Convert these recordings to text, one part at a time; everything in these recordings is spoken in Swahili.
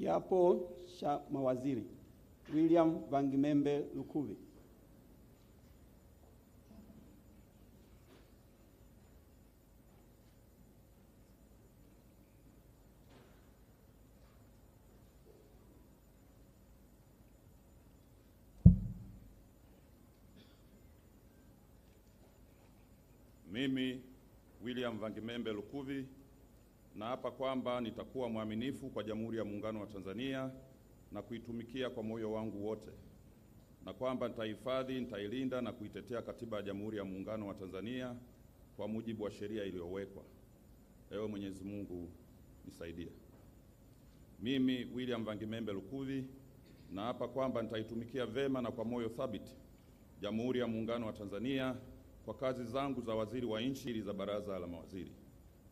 Kiapo cha mawaziri. William Vangimembe Lukuvi. Mimi William Vangimembe Lukuvi naapa kwamba nitakuwa mwaminifu kwa Jamhuri ya Muungano wa Tanzania na kuitumikia kwa moyo wangu wote, na kwamba nitahifadhi, nitailinda na kuitetea Katiba ya Jamhuri ya Muungano wa Tanzania kwa mujibu wa sheria iliyowekwa. Ewe Mwenyezi Mungu nisaidie. Mimi William Vangimembe Lukuvi naapa kwamba nitaitumikia vema na kwa moyo thabiti Jamhuri ya Muungano wa Tanzania kwa kazi zangu za waziri wa nchi za Baraza la Mawaziri.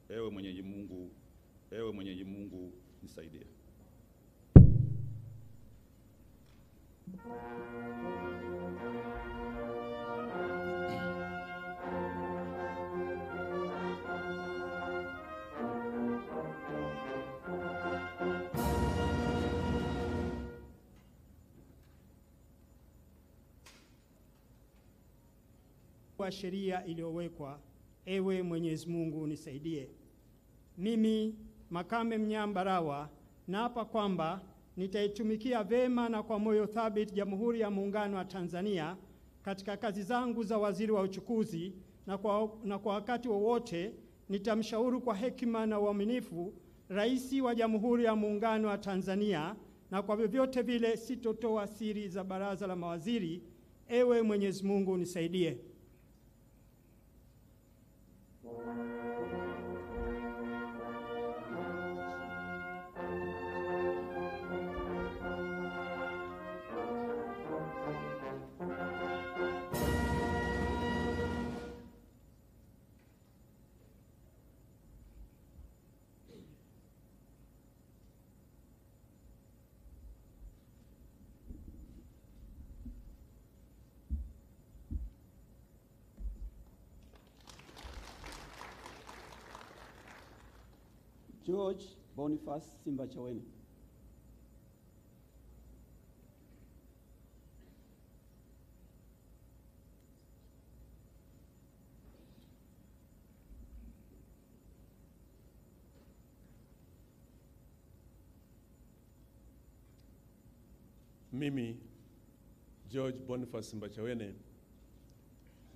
Ewe Mwenyezi Mungu nisaidie. Kwa sheria iliyowekwa. Ewe Mwenyezi Mungu nisaidie. Mimi Makame Mnyambarawa naapa kwamba nitaitumikia vema na kwa moyo thabiti Jamhuri ya Muungano wa Tanzania katika kazi zangu za waziri wa uchukuzi, na kwa wakati wowote nitamshauri kwa hekima na uaminifu Rais wa Jamhuri ya Muungano wa Tanzania, na kwa vyovyote vile sitotoa siri za Baraza la Mawaziri. Ewe Mwenyezi Mungu nisaidie. George Boniface Simbachawene. Mimi George Boniface Simbachawene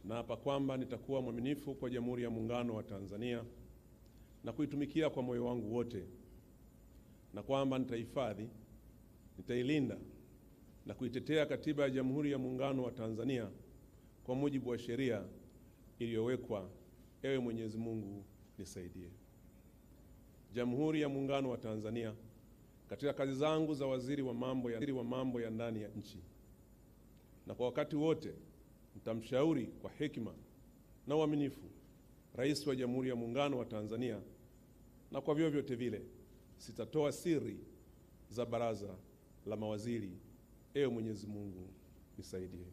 naapa kwamba nitakuwa mwaminifu kwa Jamhuri ya Muungano wa Tanzania na kuitumikia kwa moyo wangu wote, na kwamba nitahifadhi, nitailinda na kuitetea Katiba ya Jamhuri ya Muungano wa Tanzania kwa mujibu wa sheria iliyowekwa. Ewe Mwenyezi Mungu nisaidie. Jamhuri ya Muungano wa Tanzania, katika kazi zangu za waziri wa mambo ya ndani ya nchi, na kwa wakati wote nitamshauri kwa hekima na uaminifu Rais wa Jamhuri ya Muungano wa Tanzania, na kwa vyovyote vile sitatoa siri za Baraza la Mawaziri. Ewe Mwenyezi Mungu nisaidie.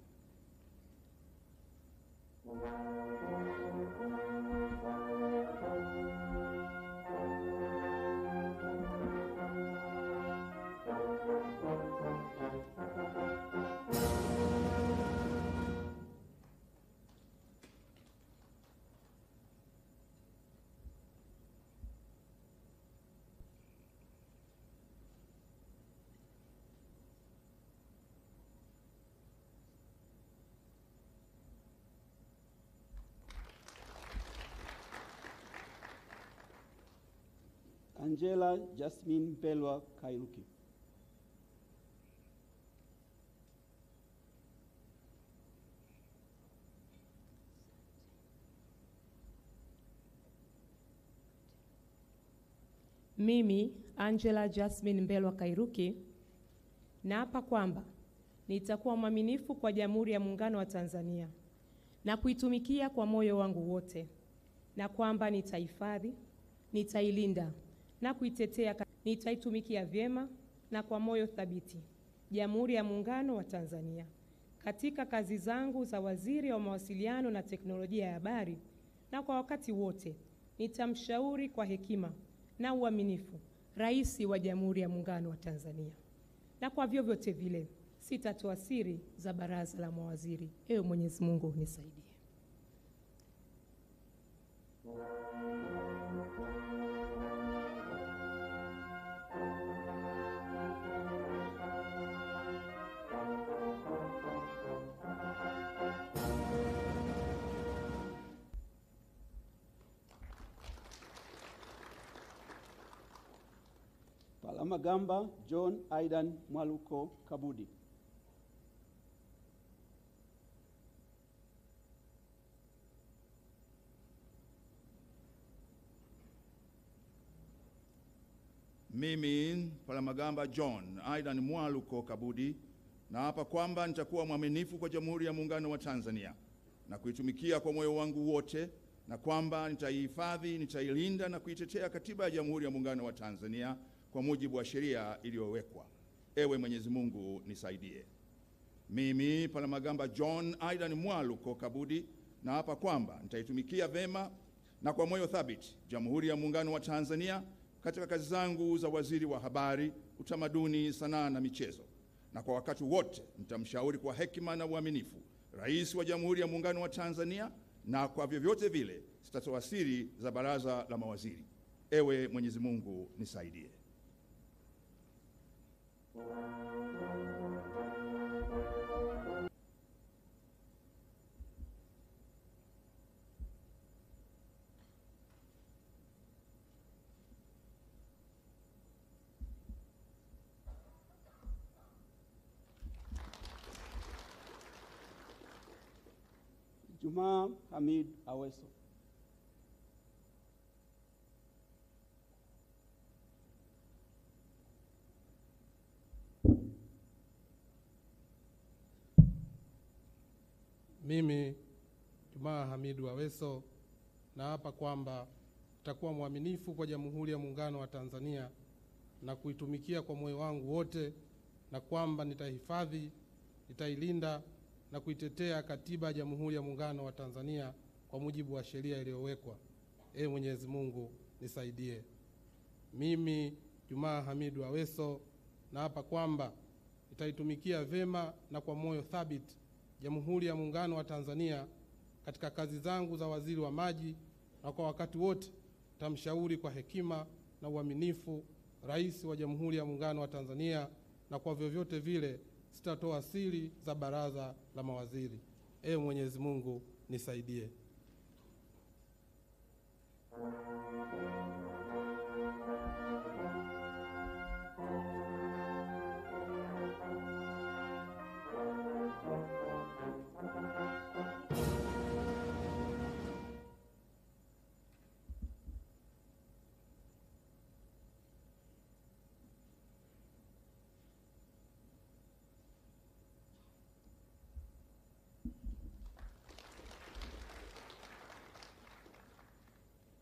Angela Jasmine Mpelwa Kairuki. Mimi Angela Jasmine Mpelwa Kairuki naapa kwamba nitakuwa mwaminifu kwa Jamhuri ya Muungano wa Tanzania na kuitumikia kwa moyo wangu wote, na kwamba nitahifadhi, nitailinda na kuitetea, nitaitumikia vyema na kwa moyo thabiti Jamhuri ya Muungano wa Tanzania katika kazi zangu za waziri wa mawasiliano na teknolojia ya habari, na kwa wakati wote nitamshauri kwa hekima na uaminifu Rais wa Jamhuri ya Muungano wa Tanzania, na kwa vyovyote vile sitatoa siri za baraza la mawaziri. Ewe Mwenyezi Mungu nisaidie. Palamagamba John Aidan Mwaluko Kabudi. Mimi Palamagamba John Aidan Mwaluko Kabudi naapa kwamba nitakuwa mwaminifu kwa Jamhuri ya Muungano wa Tanzania na kuitumikia kwa moyo wangu wote, na kwamba nitaihifadhi, nitailinda na kuitetea Katiba ya Jamhuri ya Muungano wa Tanzania kwa mujibu wa sheria iliyowekwa. Ewe Mwenyezi Mungu nisaidie. Mimi Palamagamba John Aidan Mwaluko Kabudi naapa kwamba nitaitumikia vema na kwa moyo thabiti Jamhuri ya Muungano wa Tanzania katika kazi zangu za waziri wa habari, utamaduni, sanaa na michezo, na kwa wakati wote nitamshauri kwa hekima na uaminifu Rais wa Jamhuri ya Muungano wa Tanzania, na kwa vyovyote vile sitatoa siri za baraza la mawaziri. Ewe Mwenyezi Mungu nisaidie. Juma Hamid Aweso. Mimi Juma Hamid Aweso naapa kwamba nitakuwa mwaminifu kwa Jamhuri ya Muungano wa Tanzania na kuitumikia kwa moyo wangu wote, na kwamba nitahifadhi, nitailinda na kuitetea Katiba ya Jamhuri ya Muungano wa Tanzania kwa mujibu wa sheria iliyowekwa. Ee Mwenyezi Mungu nisaidie. Mimi Juma Hamid Aweso naapa kwamba nitaitumikia vema na kwa moyo thabiti Jamhuri ya Muungano wa Tanzania katika kazi zangu za waziri wa maji, na kwa wakati wote nitamshauri kwa hekima na uaminifu Rais wa Jamhuri ya Muungano wa Tanzania, na kwa vyovyote vile sitatoa siri za baraza la mawaziri. Ee Mwenyezi Mungu nisaidie.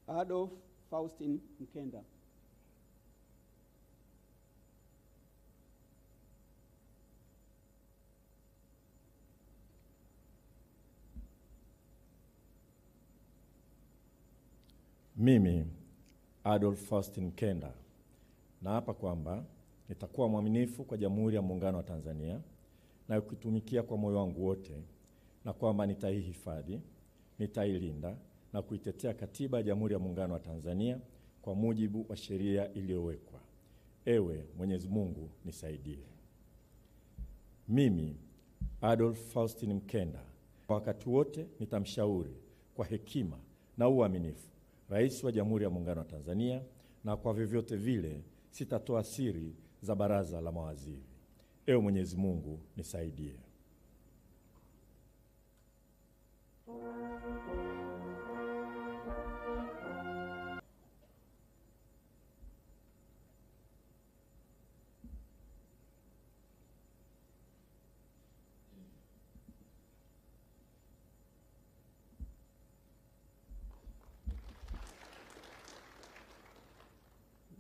Adolf Faustin Mkenda. Mimi Adolf Faustin Mkenda naapa kwamba nitakuwa mwaminifu kwa Jamhuri ya Muungano wa Tanzania na kuitumikia kwa moyo wangu wote, na kwamba nitaihifadhi, nitailinda na kuitetea Katiba ya Jamhuri ya Muungano wa Tanzania kwa mujibu wa sheria iliyowekwa. Ewe Mwenyezi Mungu nisaidie. Mimi Adolf Faustin Mkenda kwa wakati wote nitamshauri kwa hekima na uaminifu Rais wa Jamhuri ya Muungano wa Tanzania, na kwa vyovyote vile sitatoa siri za baraza la mawaziri. Ewe Mwenyezi Mungu nisaidie.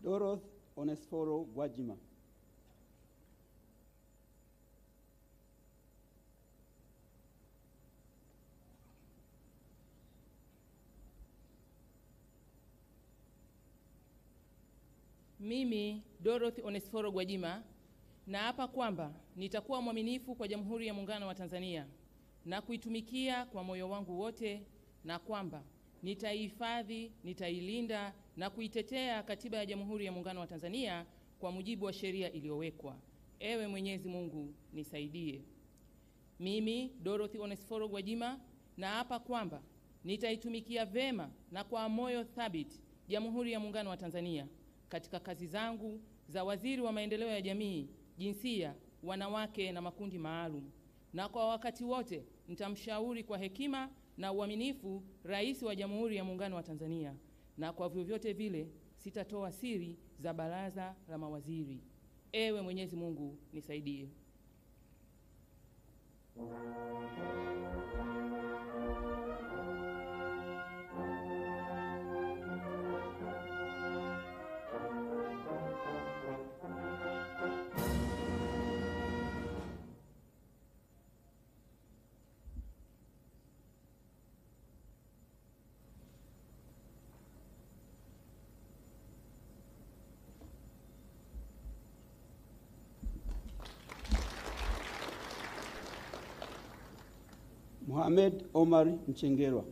Dorothy Onesforo Gwajima. Mimi Dorothy Onesforo Gwajima naapa kwamba nitakuwa mwaminifu kwa Jamhuri ya Muungano wa Tanzania na kuitumikia kwa moyo wangu wote, na kwamba nitaihifadhi, nitailinda na kuitetea Katiba ya Jamhuri ya Muungano wa Tanzania kwa mujibu wa sheria iliyowekwa. Ewe Mwenyezi Mungu nisaidie. Mimi Dorothy Onesforo Gwajima naapa kwamba nitaitumikia vema na kwa moyo thabiti Jamhuri ya Muungano wa Tanzania katika kazi zangu za Waziri wa Maendeleo ya Jamii, Jinsia, Wanawake na Makundi Maalum, na kwa wakati wote nitamshauri kwa hekima na uaminifu Rais wa Jamhuri ya Muungano wa Tanzania, na kwa vyovyote vile sitatoa siri za baraza la mawaziri. Ewe Mwenyezi Mungu nisaidie. Mohamed Omar Mchengerwa.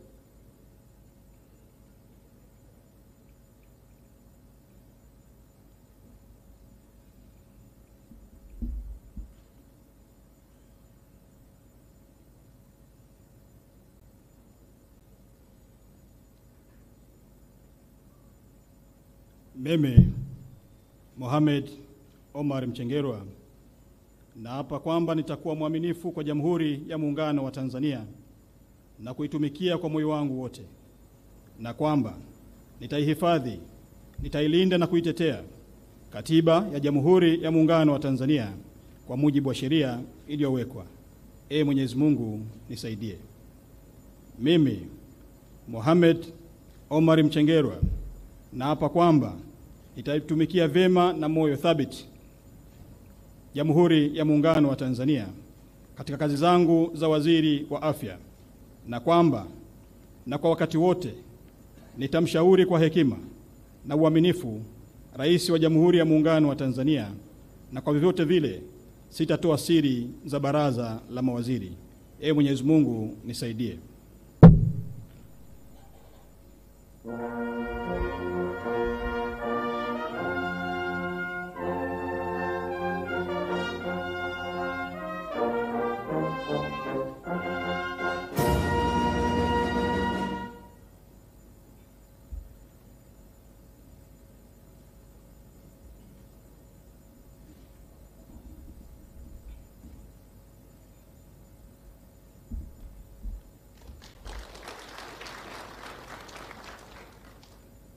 Mimi Mohamed Omar Mchengerwa naapa kwamba nitakuwa mwaminifu kwa Jamhuri ya Muungano wa Tanzania na kuitumikia kwa moyo wangu wote, na kwamba nitaihifadhi, nitailinda na kuitetea Katiba ya Jamhuri ya Muungano wa Tanzania kwa mujibu wa sheria iliyowekwa. Ee Mwenyezi Mungu nisaidie. Mimi Mohamed Omar Mchengerwa naapa kwamba nitaitumikia vema na moyo thabiti Jamhuri ya Muungano wa Tanzania katika kazi zangu za Waziri wa Afya, na kwamba na kwa wakati wote nitamshauri kwa hekima na uaminifu Rais wa Jamhuri ya Muungano wa Tanzania, na kwa vyovyote vile sitatoa siri za baraza la mawaziri. Ee Mwenyezi Mungu nisaidie.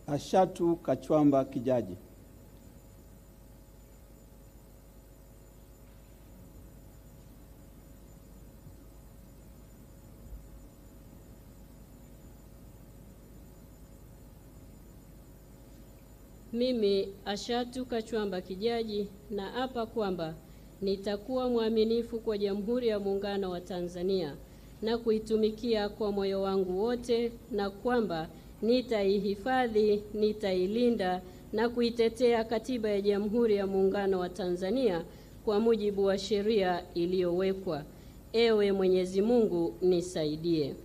Ashatu Kachwamba Kijaji. Mimi Ashatu Kachwamba Kijaji naapa kwamba nitakuwa mwaminifu kwa Jamhuri ya Muungano wa Tanzania na kuitumikia kwa moyo wangu wote, na kwamba nitaihifadhi, nitailinda na kuitetea Katiba ya Jamhuri ya Muungano wa Tanzania kwa mujibu wa sheria iliyowekwa. Ewe Mwenyezi Mungu nisaidie.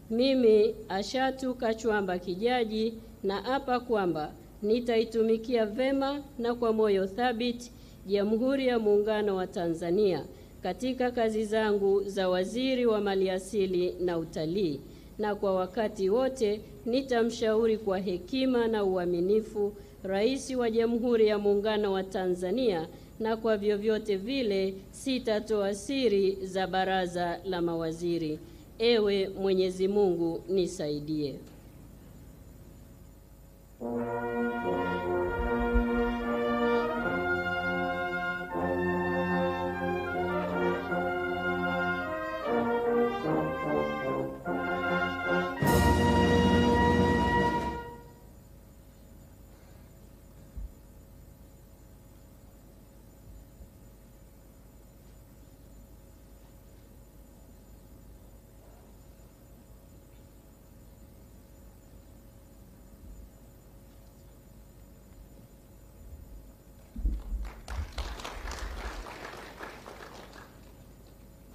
Mimi Ashatu Kachwamba Kijaji naapa kwamba nitaitumikia vema na kwa moyo thabiti Jamhuri ya Muungano wa Tanzania katika kazi zangu za Waziri wa Maliasili na Utalii, na kwa wakati wote nitamshauri kwa hekima na uaminifu Rais wa Jamhuri ya Muungano wa Tanzania, na kwa vyovyote vile sitatoa siri za baraza la mawaziri. Ewe Mwenyezi Mungu nisaidie.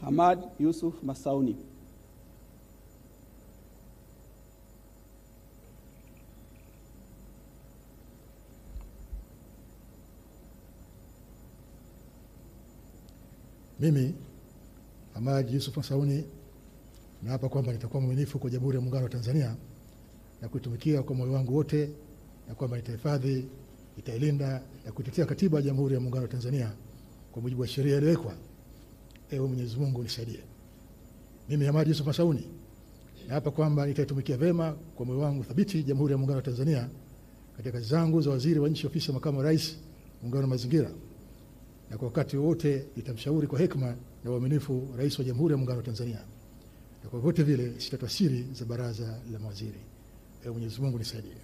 Hamad Yusuf Masauni. Mimi Hamad Yusuf Masauni naapa kwamba nitakuwa mwaminifu kwa Jamhuri ya Muungano wa Tanzania na kuitumikia kwa moyo wangu wote, na kwamba nitahifadhi, nitailinda na kuitetea Katiba ya Jamhuri ya Muungano wa Tanzania kwa mujibu wa sheria iliyowekwa. Ewe Mwenyezi Mungu nisaidie. Mimi Hamad Yusuf Masauni naapa kwamba nitaitumikia vema kwa moyo wangu thabiti Jamhuri ya Muungano wa Tanzania katika kazi zangu za waziri wa nchi ofisi ya makamu wa rais Muungano wa Mazingira, na kwa wakati wote nitamshauri kwa hekima na uaminifu Rais wa Jamhuri ya Muungano wa Tanzania, na kwa vyote vile sitatoa siri za baraza la mawaziri. Ewe Mwenyezi Mungu nisaidie.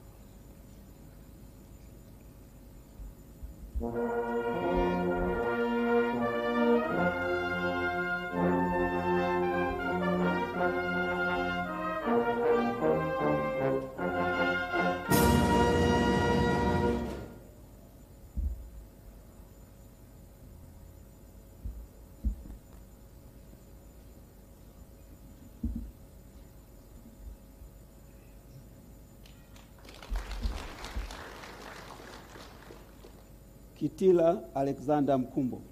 Kitila Alexander Mkumbo.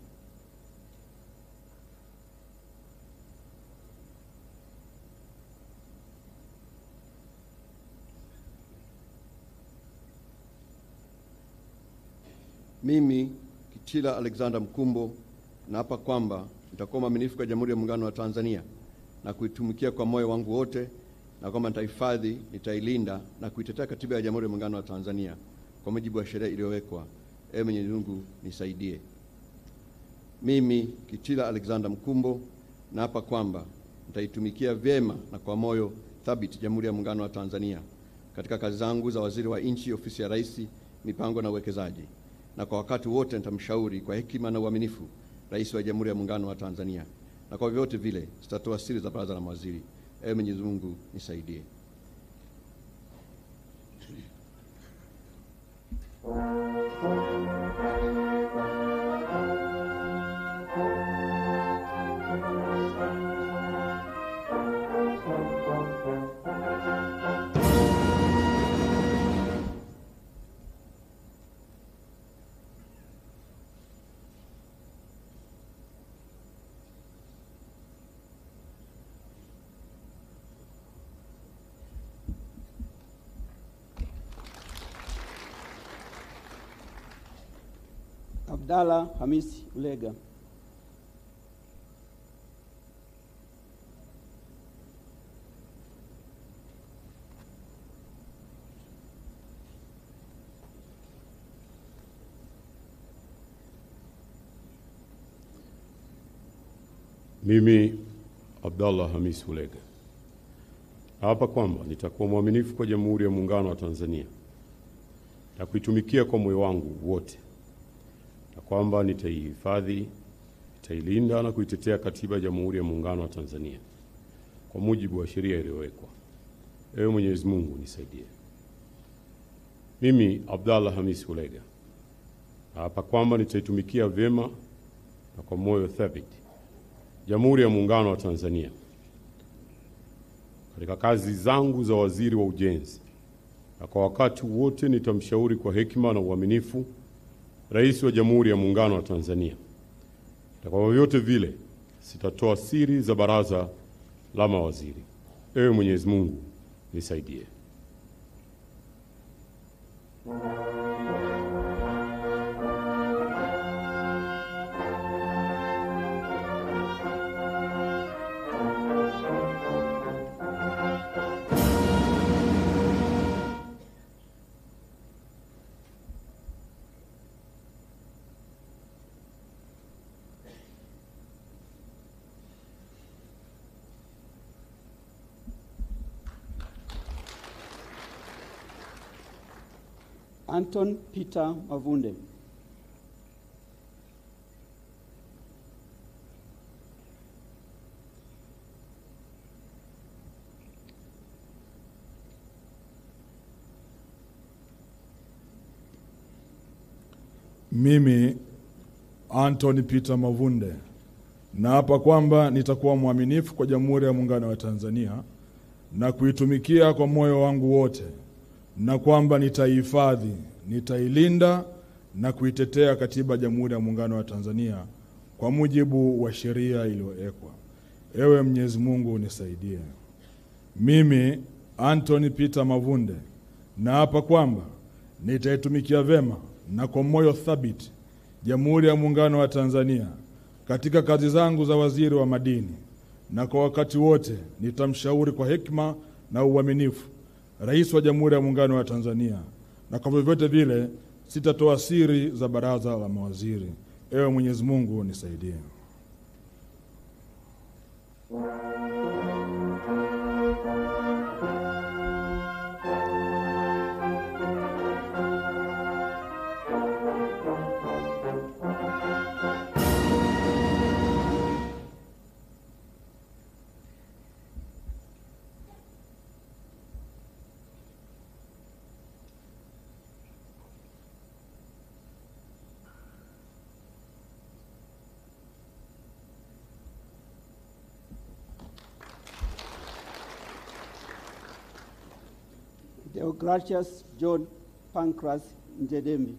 Mimi Kitila Alexander Mkumbo naapa kwamba nitakuwa mwaminifu kwa Jamhuri ya Muungano wa Tanzania na kuitumikia kwa moyo wangu wote, na kwamba nitahifadhi, nitailinda na kuitetea Katiba ya Jamhuri ya Muungano wa Tanzania kwa mujibu wa sheria iliyowekwa. Ewe Mwenyezi Mungu nisaidie. Mimi Kitila Alexander Mkumbo naapa kwamba nitaitumikia vyema na kwa moyo thabiti Jamhuri ya Muungano wa Tanzania katika kazi zangu za waziri wa nchi ofisi ya Rais, mipango na uwekezaji, na kwa wakati wote nitamshauri kwa hekima na uaminifu Rais wa Jamhuri ya Muungano wa Tanzania, na kwa vyote vile sitatoa siri za baraza la mawaziri. Ewe Mwenyezi Mungu nisaidie. Abdalla Hamisi Ulega. Mimi Abdalla Hamisi Ulega naapa kwamba nitakuwa mwaminifu kwa Jamhuri ya Muungano wa Tanzania na kuitumikia kwa moyo wangu wote, na kwamba nitaihifadhi, nitailinda na kuitetea Katiba ya Jamhuri ya Muungano wa Tanzania kwa mujibu wa sheria iliyowekwa. Ewe Mwenyezi Mungu nisaidie. Mimi Abdalla Hamisi Ulega naapa kwamba nitaitumikia vyema na kwa moyo thabiti Jamhuri ya Muungano wa Tanzania katika kazi zangu za waziri wa ujenzi, na kwa wakati wote nitamshauri kwa hekima na uaminifu Rais wa Jamhuri ya Muungano wa Tanzania, na kwa vyote vile sitatoa siri za baraza la mawaziri. Ewe Mwenyezi Mungu nisaidie. Anton Peter Mavunde. Mimi Anthony Peter Mavunde naapa kwamba nitakuwa mwaminifu kwa Jamhuri ya Muungano wa Tanzania na kuitumikia kwa moyo wangu wote, na kwamba nitaihifadhi, nitailinda na kuitetea Katiba ya Jamhuri ya Muungano wa Tanzania kwa mujibu wa sheria iliyowekwa. Ewe Mwenyezi Mungu unisaidie. Mimi Anthony Peter Mavunde naapa kwamba nitaitumikia vema na kwa moyo thabiti Jamhuri ya Muungano wa Tanzania katika kazi zangu za waziri wa madini, na kwa wakati wote nitamshauri kwa hekima na uaminifu Rais wa Jamhuri ya Muungano wa Tanzania, na kwa vyovyote vile sitatoa siri za baraza la mawaziri. Ewe Mwenyezi Mungu nisaidie. Deogratius John Pancras Ndejembi.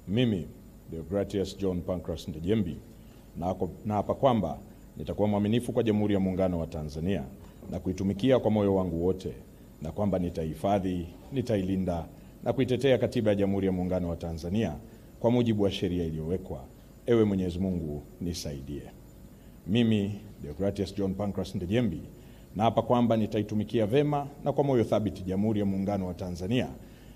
Mimi Deogratius John Pancras Ndejembi naapa kwamba nitakuwa mwaminifu kwa Jamhuri ya Muungano wa Tanzania na kuitumikia kwa moyo wangu wote, na kwamba nitaihifadhi, nitailinda na kuitetea Katiba ya Jamhuri ya Muungano wa Tanzania kwa mujibu wa sheria iliyowekwa. Ewe Mwenyezi Mungu nisaidie. Mimi Deogratius John Pancras Ndejembi naapa kwamba nitaitumikia vema na kwa moyo thabiti Jamhuri ya Muungano wa Tanzania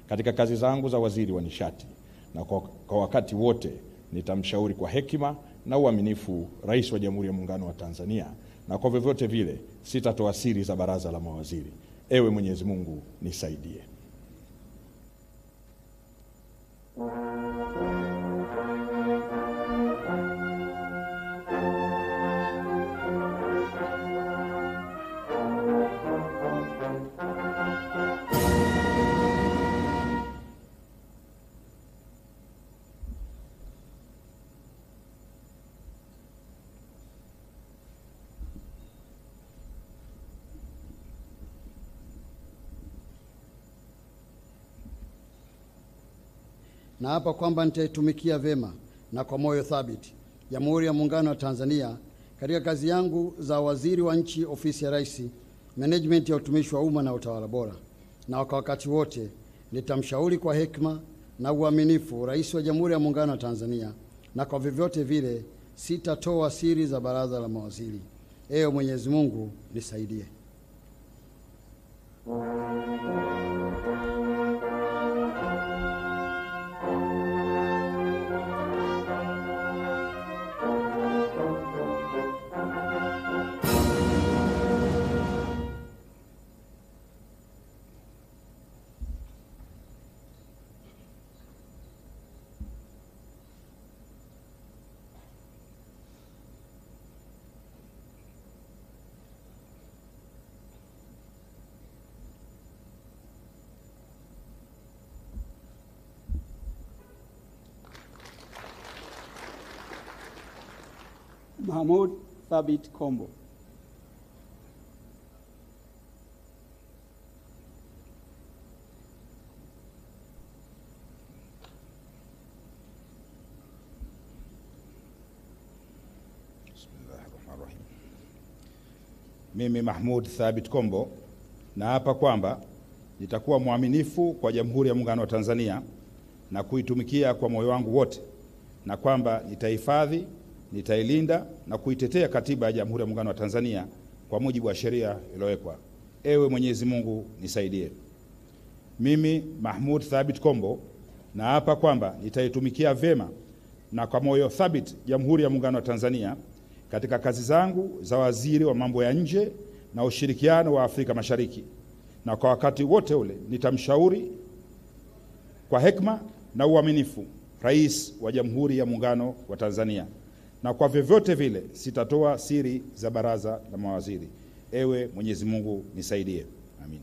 katika kazi zangu za waziri wa nishati, na kwa wakati wote nitamshauri kwa hekima na uaminifu Rais wa Jamhuri ya Muungano wa Tanzania, na kwa vyovyote vile sitatoa siri za baraza la mawaziri. Ewe Mwenyezi Mungu nisaidie. Naapa kwamba nitaitumikia vema na kwa moyo thabiti Jamhuri ya Muungano wa Tanzania katika kazi yangu za waziri wa nchi, ofisi ya Rais, management ya utumishi wa umma na utawala bora, na kwa wakati wote nitamshauri kwa hekima na uaminifu Rais wa Jamhuri ya Muungano wa Tanzania, na kwa vyovyote vile sitatoa siri za baraza la mawaziri. Ewe Mwenyezi Mungu nisaidie. Mahmoud Thabit Kombo. Bismillahirrahmanirrahim. Mimi Mahmoud Thabit Kombo naapa kwamba nitakuwa mwaminifu kwa Jamhuri ya Muungano wa Tanzania na kuitumikia kwa moyo wangu wote, na kwamba nitahifadhi, nitailinda na kuitetea Katiba ya Jamhuri ya Muungano wa Tanzania kwa mujibu wa sheria iliyowekwa. Ewe Mwenyezi Mungu nisaidie. Mimi Mahmoud Thabit Kombo naapa kwamba nitaitumikia vyema na kwa moyo thabiti Jamhuri ya Muungano wa Tanzania katika kazi zangu za waziri wa mambo ya nje na ushirikiano wa Afrika Mashariki, na kwa wakati wote ule nitamshauri kwa hekima na uaminifu Rais wa Jamhuri ya Muungano wa Tanzania, na kwa vyovyote vile sitatoa siri za baraza la mawaziri. Ewe Mwenyezi Mungu nisaidie. Amin.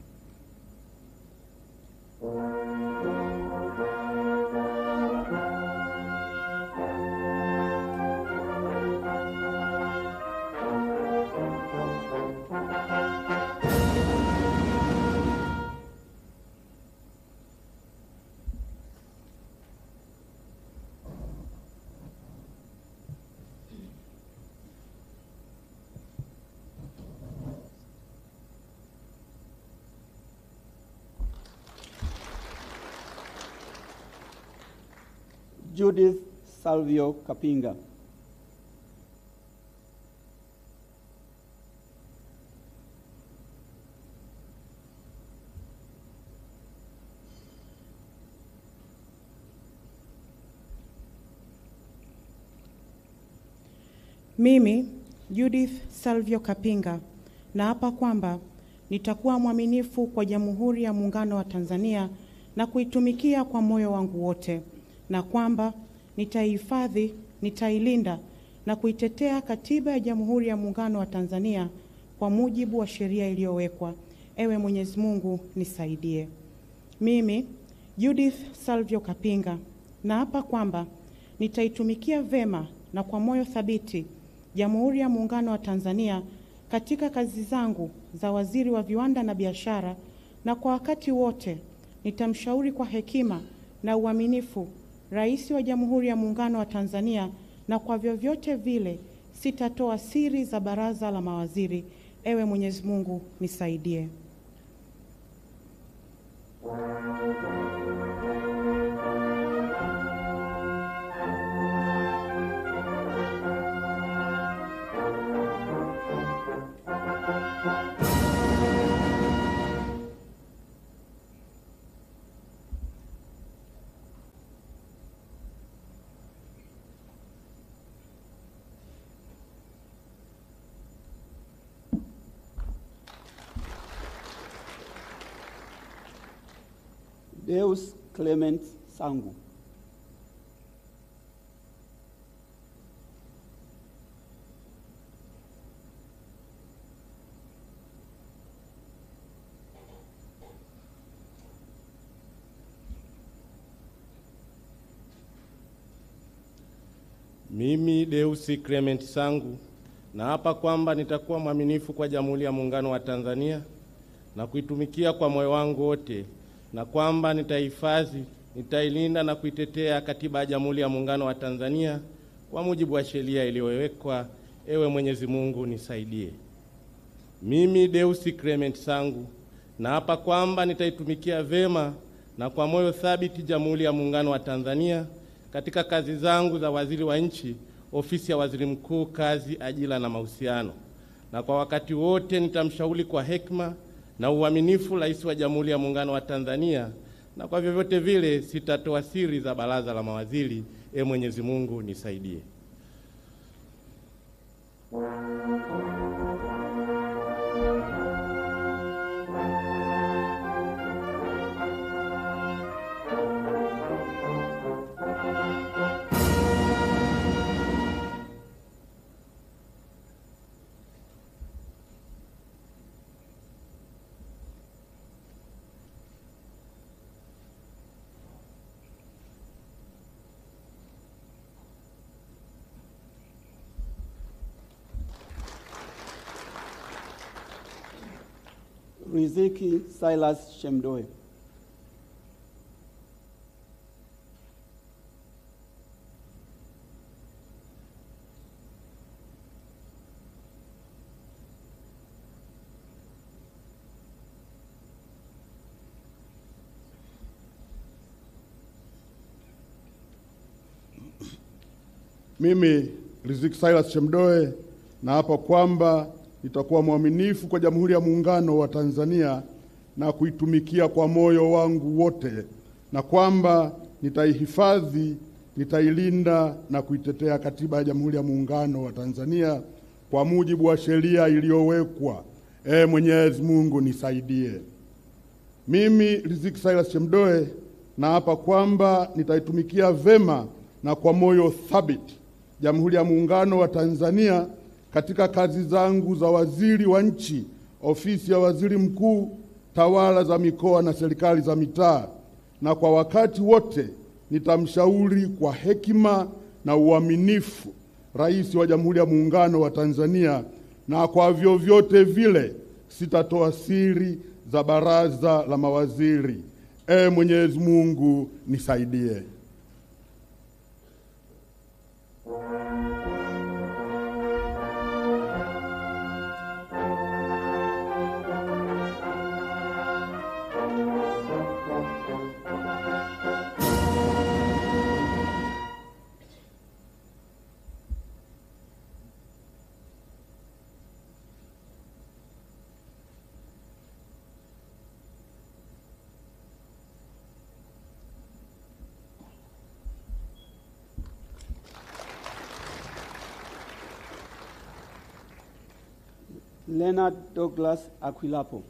Judith Salvio Kapinga. Mimi Judith Salvio Kapinga naapa kwamba nitakuwa mwaminifu kwa Jamhuri ya Muungano wa Tanzania na kuitumikia kwa moyo wangu wote, na kwamba nitaihifadhi, nitailinda na kuitetea Katiba ya Jamhuri ya Muungano wa Tanzania kwa mujibu wa sheria iliyowekwa. Ewe Mwenyezi Mungu nisaidie. Mimi Judith Salvio Kapinga naapa kwamba nitaitumikia vema na kwa moyo thabiti Jamhuri ya Muungano wa Tanzania katika kazi zangu za waziri wa viwanda na biashara, na kwa wakati wote nitamshauri kwa hekima na uaminifu Rais wa Jamhuri ya Muungano wa Tanzania, na kwa vyovyote vile sitatoa siri za baraza la mawaziri. Ewe Mwenyezi Mungu nisaidie. Deus Clement Sangu. Mimi Deus Clement Sangu naapa kwamba nitakuwa mwaminifu kwa Jamhuri ya Muungano wa Tanzania na kuitumikia kwa moyo wangu wote, na kwamba nitahifadhi, nitailinda na kuitetea Katiba ya Jamhuri ya Muungano wa Tanzania kwa mujibu wa sheria iliyowekwa. Ewe Mwenyezi Mungu nisaidie. Mimi Deus Clement Sangu naapa kwamba nitaitumikia vema na kwa moyo thabiti Jamhuri ya Muungano wa Tanzania katika kazi zangu za waziri wa nchi, ofisi ya Waziri Mkuu, kazi, ajira na mahusiano, na kwa wakati wote nitamshauri kwa hekima na uaminifu Rais wa Jamhuri ya Muungano wa Tanzania, na kwa vyovyote vile sitatoa siri za baraza la mawaziri. Mwenyezi Mungu nisaidie. Riziki Silas Shemdoe. Mimi Riziki Silas Shemdoe naapa kwamba nitakuwa mwaminifu kwa Jamhuri ya Muungano wa Tanzania na kuitumikia kwa moyo wangu wote, na kwamba nitaihifadhi, nitailinda na kuitetea Katiba ya Jamhuri ya Muungano wa Tanzania kwa mujibu wa sheria iliyowekwa. Mwenyezi Mungu nisaidie. Mimi Riziki Silas Shemdoe naapa kwamba nitaitumikia vema na kwa moyo thabiti Jamhuri ya Muungano wa Tanzania katika kazi zangu za waziri wa nchi, ofisi ya waziri mkuu, tawala za mikoa na serikali za mitaa, na kwa wakati wote nitamshauri kwa hekima na uaminifu Rais wa Jamhuri ya Muungano wa Tanzania, na kwa vyovyote vile sitatoa siri za baraza la mawaziri. Mwenyezi Mungu nisaidie. Leonard Douglas Akwilapo.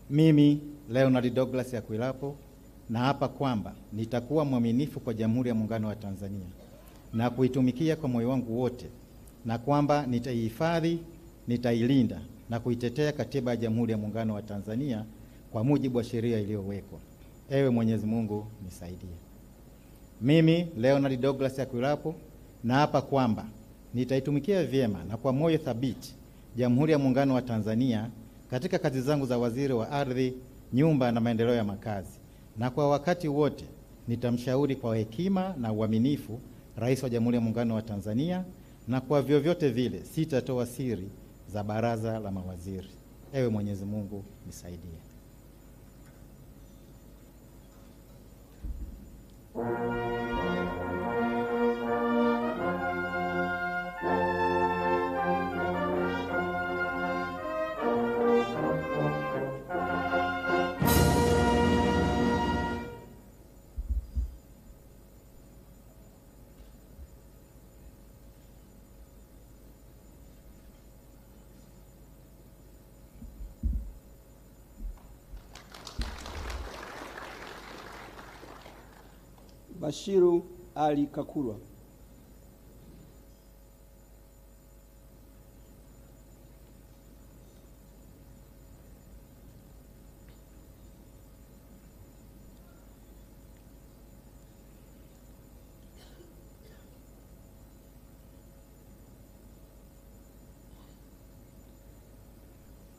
Mimi Leonard Douglas Akwilapo naapa kwamba nitakuwa mwaminifu kwa Jamhuri ya Muungano wa Tanzania na kuitumikia kwa moyo wangu wote, na kwamba nitaihifadhi, nitailinda na kuitetea Katiba ya Jamhuri ya Muungano wa Tanzania kwa mujibu wa sheria iliyowekwa. Ewe Mwenyezi Mungu nisaidie. Mimi Leonard Douglas Akwilapo naapa kwamba nitaitumikia vyema na kwa moyo thabiti Jamhuri ya Muungano wa Tanzania katika kazi zangu za waziri wa ardhi, nyumba na maendeleo ya makazi, na kwa wakati wote nitamshauri kwa hekima na uaminifu Rais wa Jamhuri ya Muungano wa Tanzania, na kwa vyovyote vile sitatoa siri za baraza la mawaziri. Ewe Mwenyezi Mungu nisaidie. Bashiru Ali Kakurwa.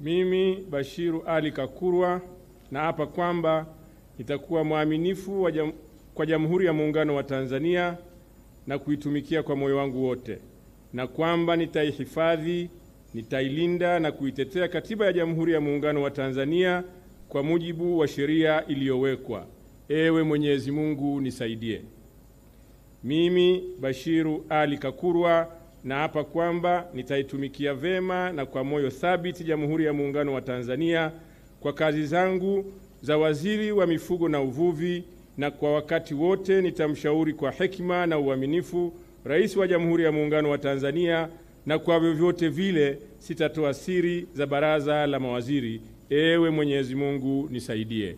Mimi Bashiru Ali Kakurwa naapa kwamba nitakuwa mwaminifu kwa Jamhuri ya Muungano wa Tanzania na kuitumikia kwa moyo wangu wote, na kwamba nitaihifadhi, nitailinda na kuitetea Katiba ya Jamhuri ya Muungano wa Tanzania kwa mujibu wa sheria iliyowekwa. Ewe Mwenyezi Mungu nisaidie. Mimi Bashiru Ali Kakurwa naapa kwamba nitaitumikia vema na kwa moyo thabiti Jamhuri ya Muungano wa Tanzania kwa kazi zangu za waziri wa mifugo na uvuvi, na kwa wakati wote nitamshauri kwa hekima na uaminifu Rais wa Jamhuri ya Muungano wa Tanzania, na kwa vyovyote vile sitatoa siri za baraza la mawaziri. Ewe Mwenyezi Mungu nisaidie.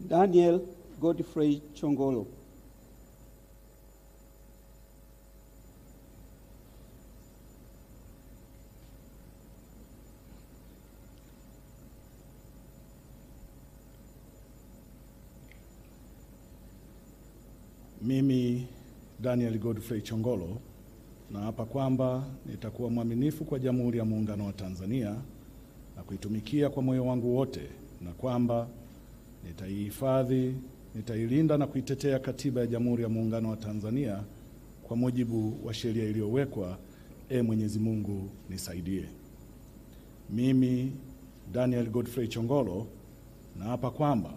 Daniel Godfrey Chongolo. Mimi Daniel Godfrey Chongolo naapa kwamba nitakuwa mwaminifu kwa Jamhuri ya Muungano wa Tanzania na kuitumikia kwa moyo wangu wote, na kwamba nitaihifadhi, nitailinda na kuitetea Katiba ya Jamhuri ya Muungano wa Tanzania kwa mujibu wa sheria iliyowekwa. Mwenyezi Mungu nisaidie. Mimi Daniel Godfrey Chongolo naapa kwamba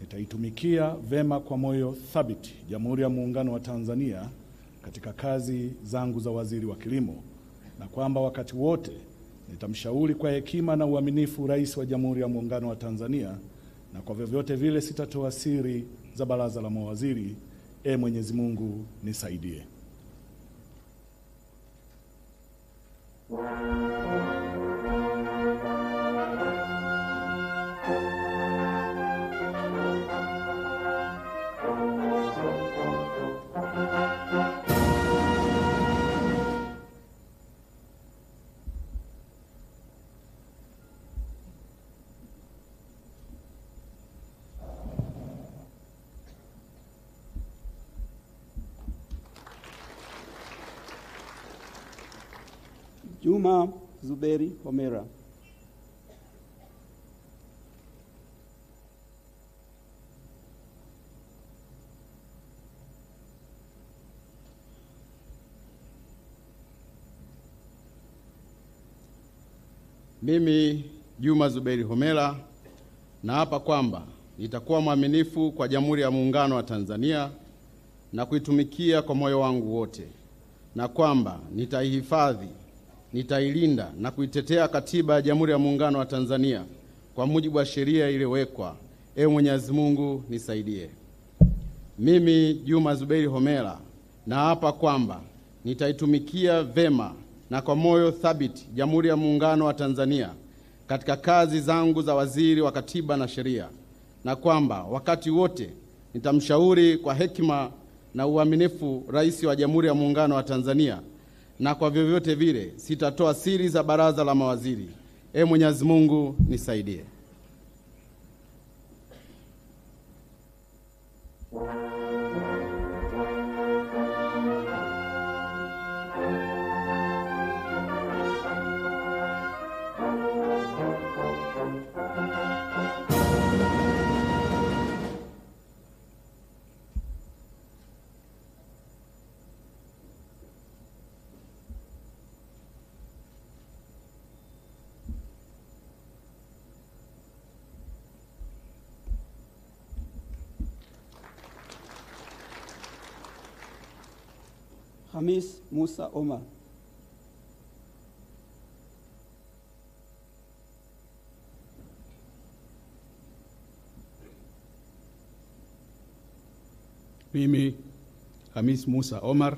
nitaitumikia vema kwa moyo thabiti Jamhuri ya Muungano wa Tanzania katika kazi zangu za waziri wa kilimo, na kwamba wakati wote nitamshauri kwa hekima na uaminifu Rais wa Jamhuri ya Muungano wa Tanzania, na kwa vyovyote vile sitatoa siri za baraza la mawaziri. Mwenyezi Mungu nisaidie. Juma Zuberi Homera. Mimi Juma Zuberi Homera naapa kwamba nitakuwa mwaminifu kwa Jamhuri ya Muungano wa Tanzania na kuitumikia kwa moyo wangu wote, na kwamba nitaihifadhi, nitailinda na kuitetea Katiba ya Jamhuri ya Muungano wa Tanzania kwa mujibu wa sheria iliyowekwa. Mwenyezi Mungu nisaidie. Mimi Juma Zuberi Homera naapa kwamba nitaitumikia vema na kwa moyo thabiti Jamhuri ya Muungano wa Tanzania katika kazi zangu za waziri wa Katiba na Sheria, na kwamba wakati wote nitamshauri kwa hekima na uaminifu Rais wa Jamhuri ya Muungano wa Tanzania, na kwa vyovyote vile sitatoa siri za baraza la mawaziri. Mwenyezi Mungu nisaidie. Hamis Musa Omar. Mimi Hamis Musa Omar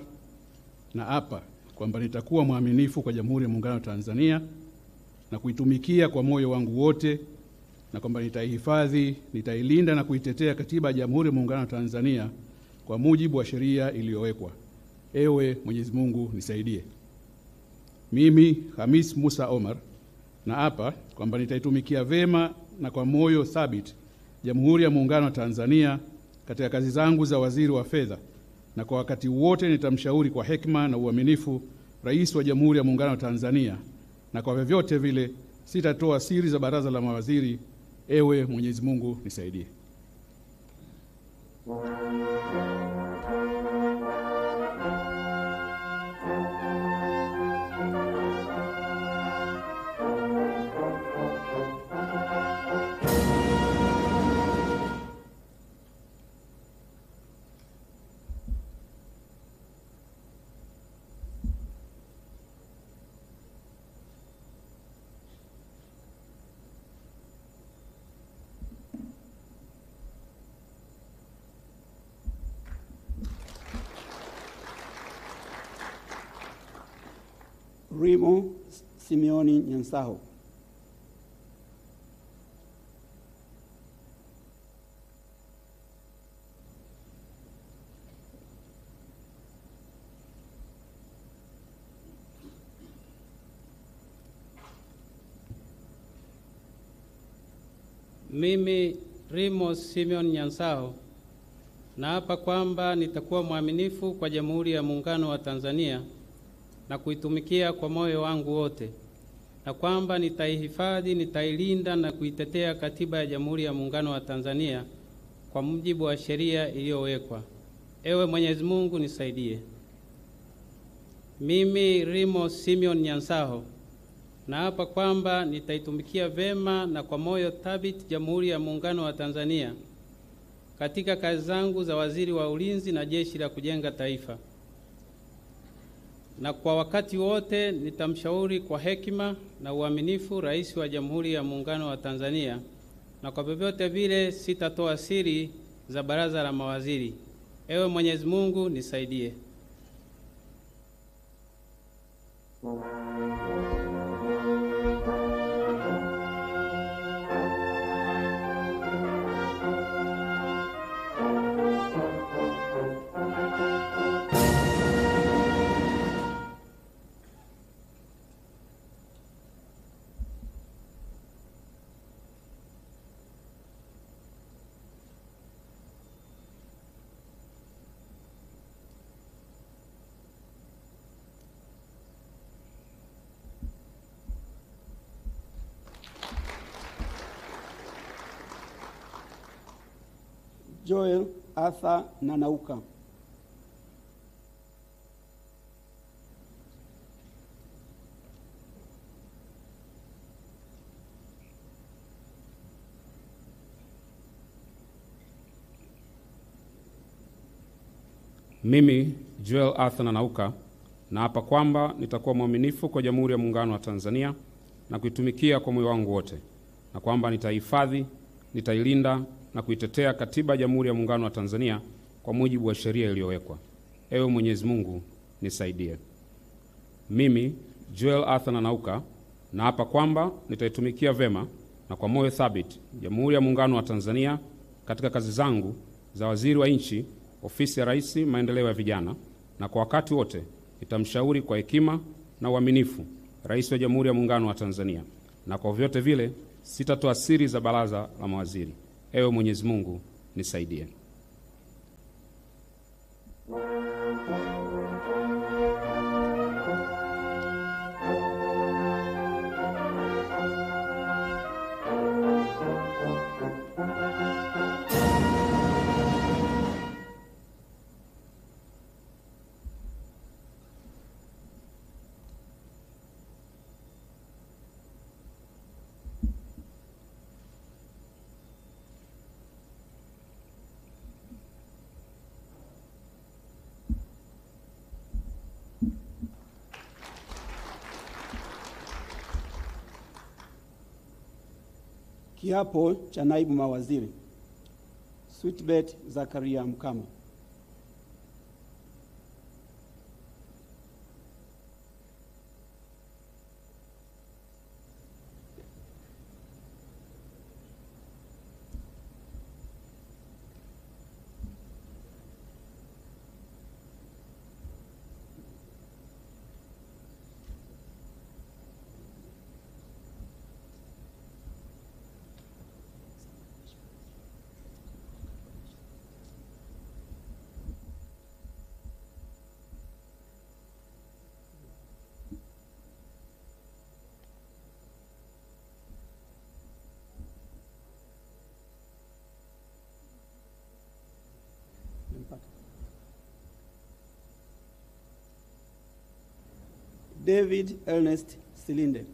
naapa kwamba nitakuwa mwaminifu kwa Jamhuri ya Muungano wa Tanzania na kuitumikia kwa moyo wangu wote, na kwamba nitaihifadhi, nitailinda na kuitetea Katiba ya Jamhuri ya Muungano wa Tanzania kwa mujibu wa sheria iliyowekwa. Mwenyezi Mungu nisaidie. Mimi Hamis Musa Omar naapa kwamba nitaitumikia vema na kwa moyo thabiti Jamhuri ya Muungano wa Tanzania katika kazi zangu za waziri wa fedha, na kwa wakati wote nitamshauri kwa hekima na uaminifu Rais wa Jamhuri ya Muungano wa Tanzania, na kwa vyovyote vile sitatoa siri za baraza la mawaziri. Mwenyezi Mungu nisaidie. Rimo Simeoni Nyansaho. Mimi Rimo Simeon Nyansaho naapa kwamba nitakuwa mwaminifu kwa Jamhuri ya Muungano wa Tanzania na kuitumikia kwa moyo wangu wote, na kwamba nitaihifadhi, nitailinda na kuitetea Katiba ya Jamhuri ya Muungano wa Tanzania kwa mujibu wa sheria iliyowekwa. Ewe Mwenyezi Mungu nisaidie. Mimi Rimo Simeon Nyansaho naapa kwamba nitaitumikia vema na kwa moyo thabiti Jamhuri ya Muungano wa Tanzania katika kazi zangu za waziri wa ulinzi na jeshi la kujenga taifa, na kwa wakati wote nitamshauri kwa hekima na uaminifu Rais wa Jamhuri ya Muungano wa Tanzania, na kwa vyovyote vile sitatoa siri za baraza la mawaziri. Ewe Mwenyezi Mungu nisaidie. Joel Arthur Nanauka. Mimi Joel Arthur Nanauka naapa kwamba nitakuwa mwaminifu kwa Jamhuri ya Muungano wa Tanzania na kuitumikia kwa moyo wangu wote, na kwamba nitahifadhi, nitailinda na kuitetea Katiba ya Jamhuri ya Muungano wa Tanzania kwa mujibu wa sheria iliyowekwa. Ewe Mwenyezi Mungu nisaidie. Mimi Joel Arthur Nanauka naapa kwamba nitaitumikia vema na kwa moyo thabiti Jamhuri ya Muungano wa Tanzania katika kazi zangu za waziri wa nchi, ofisi ya Rais, maendeleo ya vijana, na kwa wakati wote nitamshauri kwa hekima na uaminifu Rais wa Jamhuri ya Muungano wa Tanzania, na kwa vyote vile sitatoa siri za baraza la mawaziri. Ewe Mwenyezi Mungu nisaidie. Kiapo cha naibu mawaziri. Sweetbet Zakaria Mkama. David Ernest Silinde.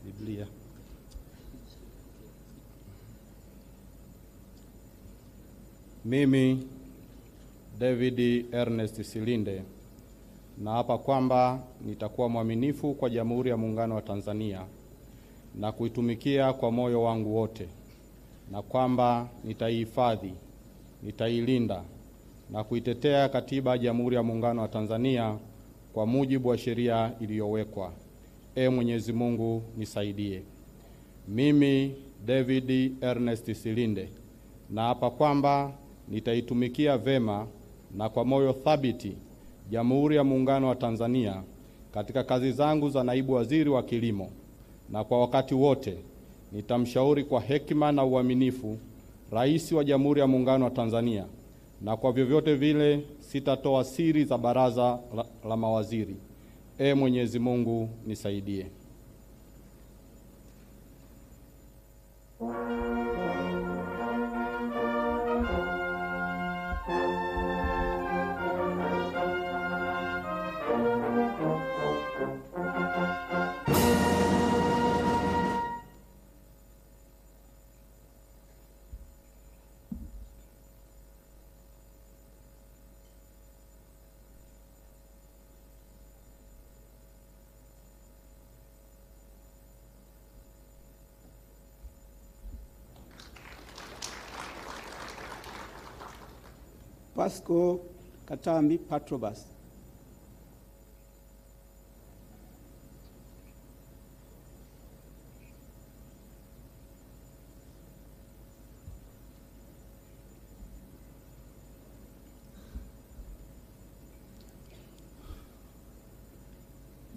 Biblia. Mimi David Ernest Silinde naapa kwamba nitakuwa mwaminifu kwa Jamhuri ya Muungano wa Tanzania na kuitumikia kwa moyo wangu wote, na kwamba nitaihifadhi, nitailinda na kuitetea Katiba ya Jamhuri ya Muungano wa Tanzania kwa mujibu wa sheria iliyowekwa. Mwenyezi Mungu nisaidie. Mimi David Ernest Silinde naapa kwamba nitaitumikia vema na kwa moyo thabiti Jamhuri ya Muungano wa Tanzania katika kazi zangu za naibu waziri wa kilimo, na kwa wakati wote nitamshauri kwa hekima na uaminifu Rais wa Jamhuri ya Muungano wa Tanzania, na kwa vyovyote vile sitatoa siri za baraza la mawaziri. Ee Mwenyezi Mungu nisaidie. Pasco Katambi Patrobas.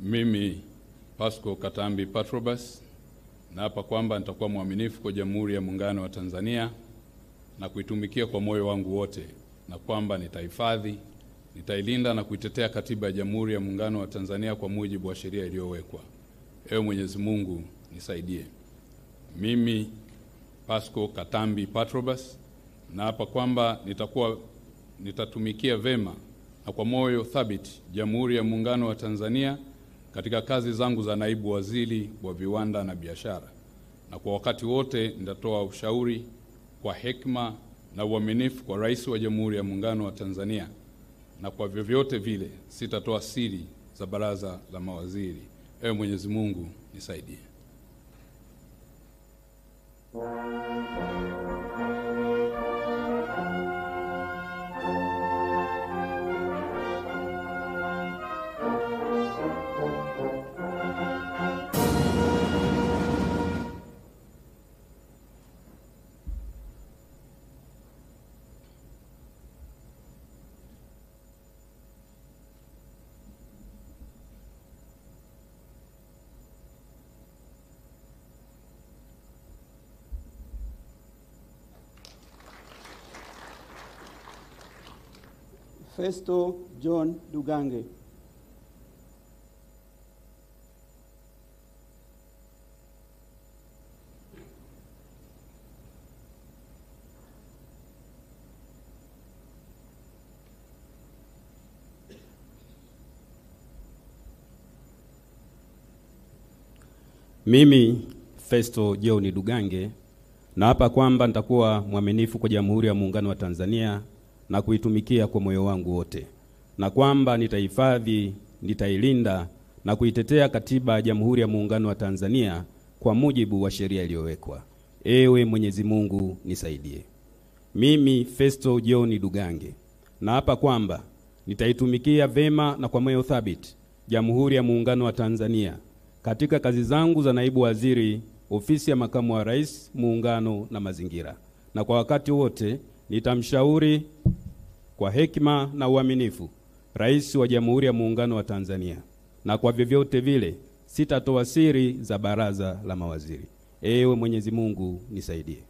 Mimi Pasco Katambi Patrobas naapa kwamba nitakuwa mwaminifu kwa Jamhuri ya Muungano wa Tanzania na kuitumikia kwa moyo wangu wote, na kwamba nitahifadhi, nitailinda na kuitetea Katiba ya Jamhuri ya Muungano wa Tanzania kwa mujibu wa sheria iliyowekwa. Ewe Mwenyezi Mungu nisaidie. Mimi Pasco Katambi Patrobas naapa kwamba nitatumikia vema na kwa moyo thabiti Jamhuri ya Muungano wa Tanzania katika kazi zangu za naibu waziri wa viwanda na biashara, na kwa wakati wote nitatoa ushauri kwa hekima na uaminifu kwa Rais wa Jamhuri ya Muungano wa Tanzania, na kwa vyovyote vile sitatoa siri za baraza la mawaziri. Ewe Mwenyezi Mungu nisaidie. Festo John Dugange. Mimi Festo John Dugange naapa kwamba nitakuwa mwaminifu kwa Jamhuri ya Muungano wa Tanzania na kuitumikia kwa moyo wangu wote, na kwamba nitahifadhi, nitailinda na kuitetea Katiba ya Jamhuri ya Muungano wa Tanzania kwa mujibu wa sheria iliyowekwa. Ewe Mwenyezi Mungu nisaidie. Mimi Festo John Dugange naapa kwamba nitaitumikia vema na kwa moyo thabiti Jamhuri ya Muungano wa Tanzania katika kazi zangu za naibu waziri, ofisi ya makamu wa rais, muungano na mazingira, na kwa wakati wote nitamshauri kwa hekima na uaminifu Rais wa Jamhuri ya Muungano wa Tanzania, na kwa vyovyote vile sitatoa siri za baraza la mawaziri. Ewe Mwenyezi Mungu nisaidie.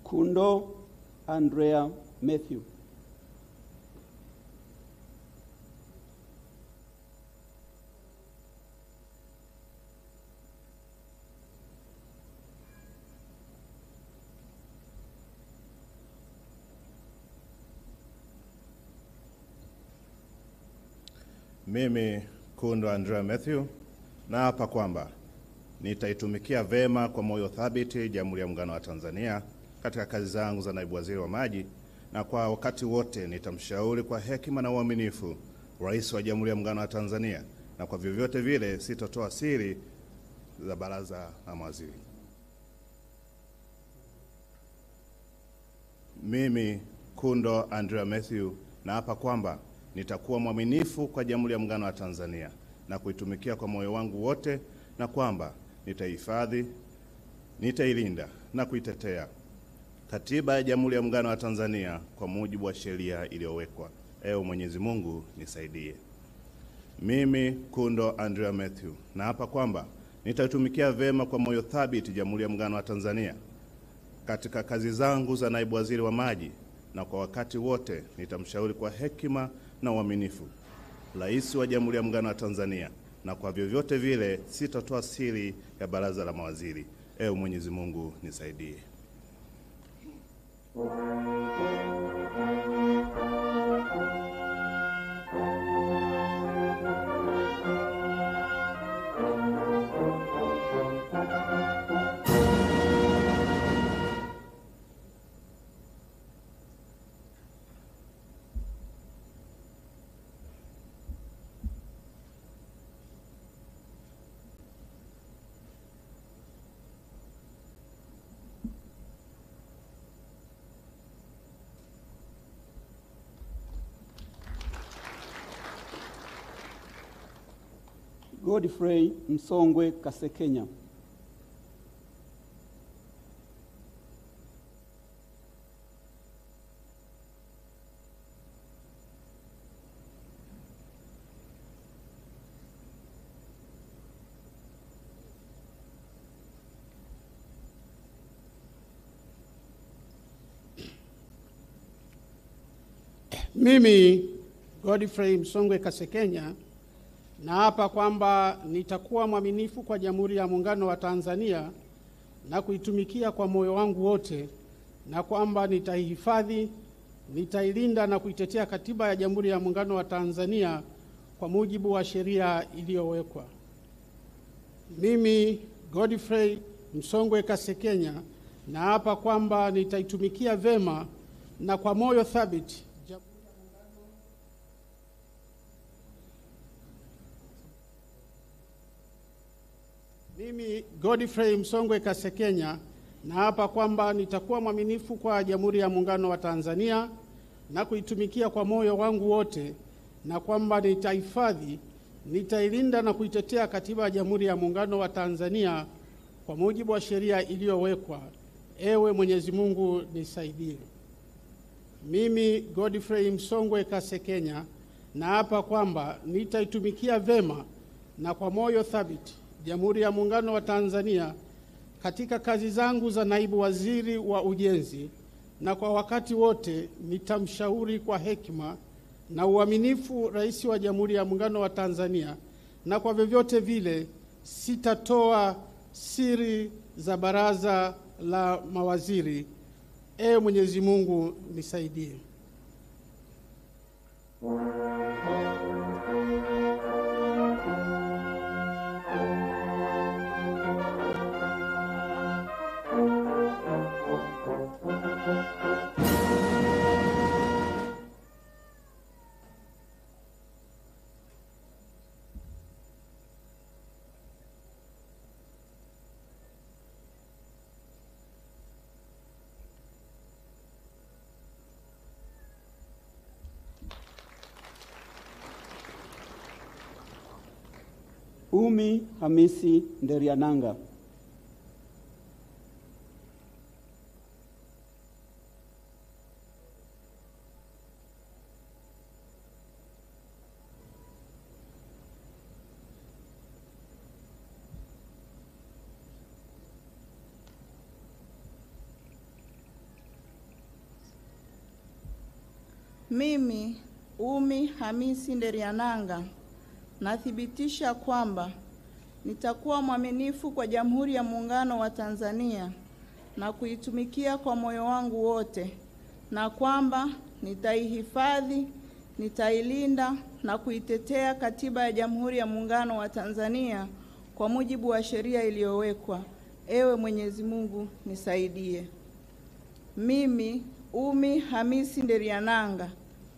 Kundo Andrea Matthew. Mimi Kundo Andrea Matthew naapa kwamba nitaitumikia vema kwa moyo thabiti Jamhuri ya Muungano wa Tanzania katika kazi zangu za naibu waziri wa maji, na kwa wakati wote nitamshauri kwa hekima na uaminifu Rais wa Jamhuri ya Muungano wa Tanzania, na kwa vyovyote vile sitatoa siri za baraza la mawaziri. Mimi Kundo Andrea Mathew naapa kwamba nitakuwa mwaminifu kwa Jamhuri ya Muungano wa Tanzania na kuitumikia kwa moyo wangu wote, na kwamba nitaihifadhi, nitailinda na kuitetea Katiba ya Jamhuri ya Muungano wa Tanzania kwa mujibu wa sheria iliyowekwa. Ewe Mwenyezi Mungu nisaidie. Mimi Kundo Andrea Mathew naapa kwamba nitaitumikia vema kwa moyo thabiti Jamhuri ya Muungano wa Tanzania katika kazi zangu za naibu waziri wa maji, na kwa wakati wote nitamshauri kwa hekima na uaminifu Rais wa Jamhuri ya Muungano wa Tanzania, na kwa vyovyote vile sitatoa siri ya baraza la mawaziri. Ewe Mwenyezi Mungu nisaidie. Godfrey Msongwe Kasekenya. Mimi Godfrey Msongwe Kasekenya naapa kwamba nitakuwa mwaminifu kwa Jamhuri ya Muungano wa Tanzania na kuitumikia kwa moyo wangu wote, na kwamba nitaihifadhi, nitailinda na kuitetea Katiba ya Jamhuri ya Muungano wa Tanzania kwa mujibu wa sheria iliyowekwa. Mimi Godfrey Msongwe Kasekenya naapa kwamba nitaitumikia vema na kwa moyo thabiti Mimi Godfrey Msongwe Kasekenya naapa kwamba nitakuwa mwaminifu kwa Jamhuri ya Muungano wa Tanzania na kuitumikia kwa moyo wangu wote, na kwamba nitahifadhi, nitailinda na kuitetea Katiba ya Jamhuri ya Muungano wa Tanzania kwa mujibu wa sheria iliyowekwa. Ewe Mwenyezi Mungu nisaidie. Mimi Godfrey Msongwe Kasekenya naapa kwamba nitaitumikia vema na kwa moyo thabiti Jamhuri ya Muungano wa Tanzania katika kazi zangu za naibu waziri wa ujenzi, na kwa wakati wote nitamshauri kwa hekima na uaminifu Rais wa Jamhuri ya Muungano wa Tanzania, na kwa vyovyote vile sitatoa siri za baraza la mawaziri. Ewe Mwenyezi Mungu nisaidie. Umi Hamisi Nderiananga. Mimi Umi Hamisi Nderiananga nathibitisha kwamba nitakuwa mwaminifu kwa Jamhuri ya Muungano wa Tanzania na kuitumikia kwa moyo wangu wote, na kwamba nitaihifadhi, nitailinda na kuitetea Katiba ya Jamhuri ya Muungano wa Tanzania kwa mujibu wa sheria iliyowekwa. Ewe Mwenyezi Mungu nisaidie. Mimi Umi Hamisi Nderiananga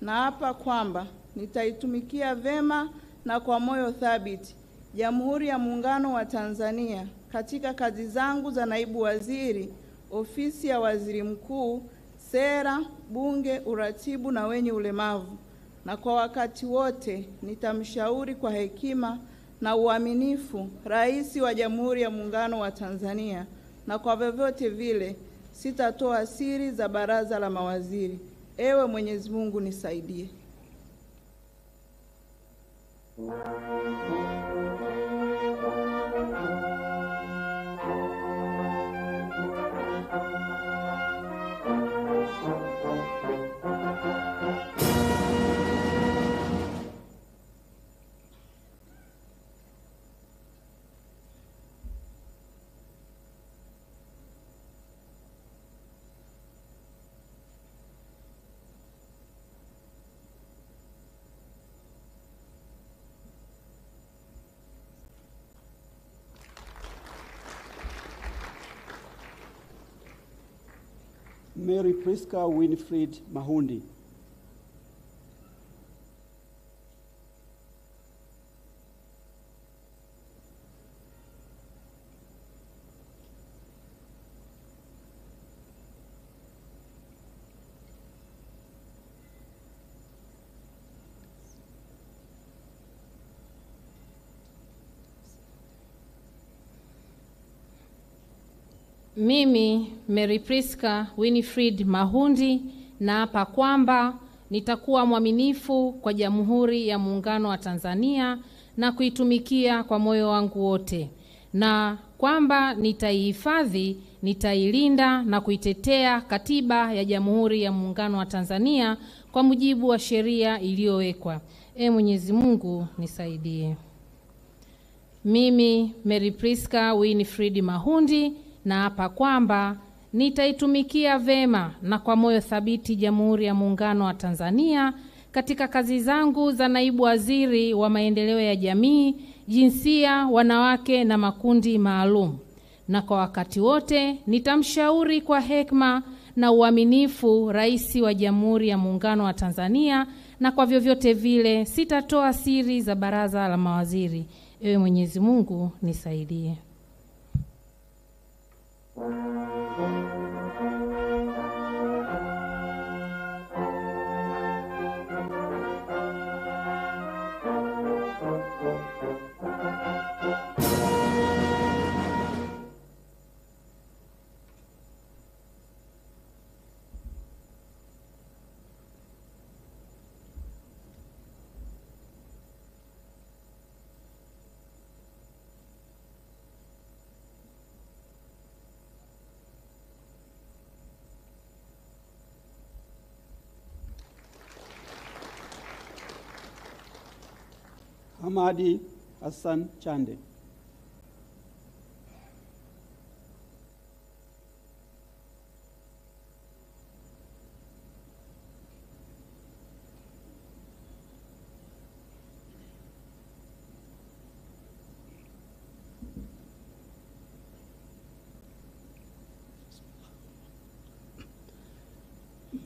naapa kwamba nitaitumikia vema na kwa moyo thabiti Jamhuri ya Muungano wa Tanzania katika kazi zangu za naibu waziri, ofisi ya waziri mkuu, sera, bunge, uratibu na wenye ulemavu, na kwa wakati wote nitamshauri kwa hekima na uaminifu Rais wa Jamhuri ya Muungano wa Tanzania, na kwa vyovyote vile sitatoa siri za baraza la mawaziri. Ewe Mwenyezi Mungu nisaidie. Mary Priska Winifred Mahundi. Mimi Mary Priska Winifred Mahundi naapa kwamba nitakuwa mwaminifu kwa Jamhuri ya Muungano wa Tanzania na kuitumikia kwa moyo wangu wote, na kwamba nitaihifadhi, nitailinda na kuitetea Katiba ya Jamhuri ya Muungano wa Tanzania kwa mujibu wa sheria iliyowekwa. Mwenyezi Mungu nisaidie. Mimi Mary Priska Winifred Mahundi naapa kwamba nitaitumikia vema na kwa moyo thabiti Jamhuri ya Muungano wa Tanzania katika kazi zangu za naibu waziri wa maendeleo ya jamii, jinsia, wanawake na makundi maalum, na kwa wakati wote nitamshauri kwa hekima na uaminifu Rais wa Jamhuri ya Muungano wa Tanzania, na kwa vyovyote vile sitatoa siri za baraza la mawaziri. Ewe Mwenyezi Mungu nisaidie. Hamadi Hassan Chande.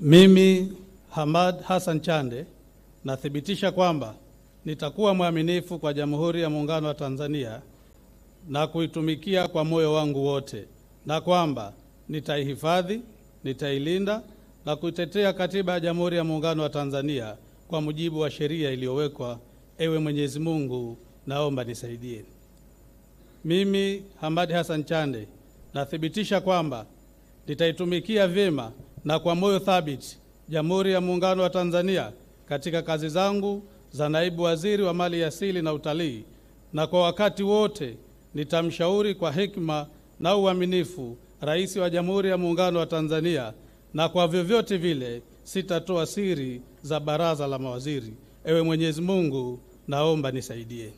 Mimi Hamad Hassan Chande nathibitisha kwamba nitakuwa mwaminifu kwa Jamhuri ya Muungano wa Tanzania na kuitumikia kwa moyo wangu wote, na kwamba nitaihifadhi, nitailinda na kuitetea Katiba ya Jamhuri ya Muungano wa Tanzania kwa mujibu wa sheria iliyowekwa. Ewe Mwenyezi Mungu naomba nisaidie. Mimi Hamad Hassan Chande nathibitisha kwamba nitaitumikia vyema na kwa moyo thabiti Jamhuri ya Muungano wa Tanzania katika kazi zangu za naibu waziri wa mali asili na utalii, na kwa wakati wote nitamshauri kwa hekima na uaminifu Rais wa Jamhuri ya Muungano wa Tanzania, na kwa vyovyote vile sitatoa siri za baraza la mawaziri. Ewe Mwenyezi Mungu naomba nisaidie.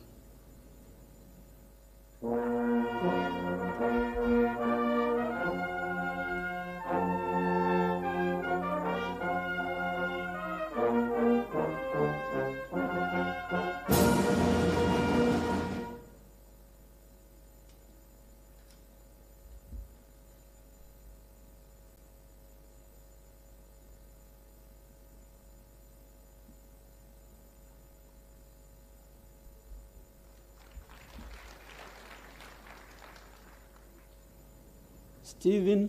Steven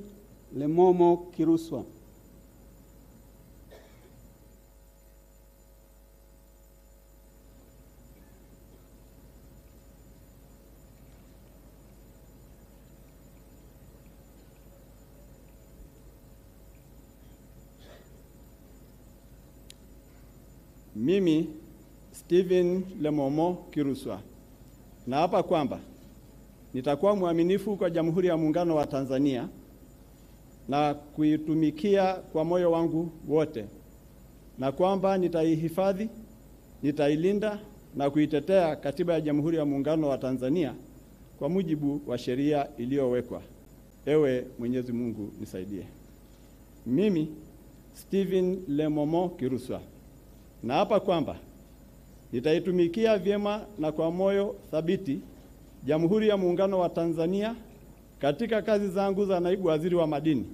Lemomo Kiruswa. Mimi Stephen Lemomo Kiruswa naapa kwamba nitakuwa mwaminifu kwa Jamhuri ya Muungano wa Tanzania na kuitumikia kwa moyo wangu wote, na kwamba nitaihifadhi, nitailinda na kuitetea Katiba ya Jamhuri ya Muungano wa Tanzania kwa mujibu wa sheria iliyowekwa. Ewe Mwenyezi Mungu nisaidie. Mimi Stephen Lemomo Kiruswa naapa kwamba nitaitumikia vyema na kwa moyo thabiti Jamhuri ya Muungano wa Tanzania katika kazi zangu za naibu waziri wa madini,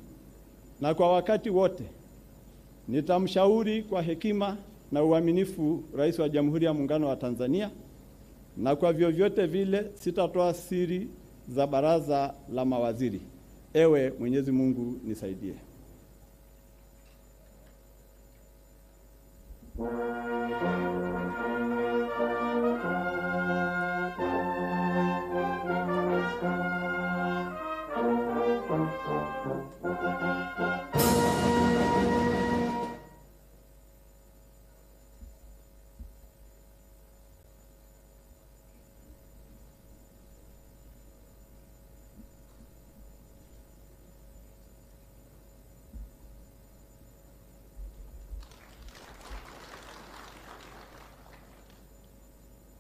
na kwa wakati wote nitamshauri kwa hekima na uaminifu Rais wa Jamhuri ya Muungano wa Tanzania, na kwa vyovyote vile sitatoa siri za baraza la mawaziri. Ewe Mwenyezi Mungu nisaidie.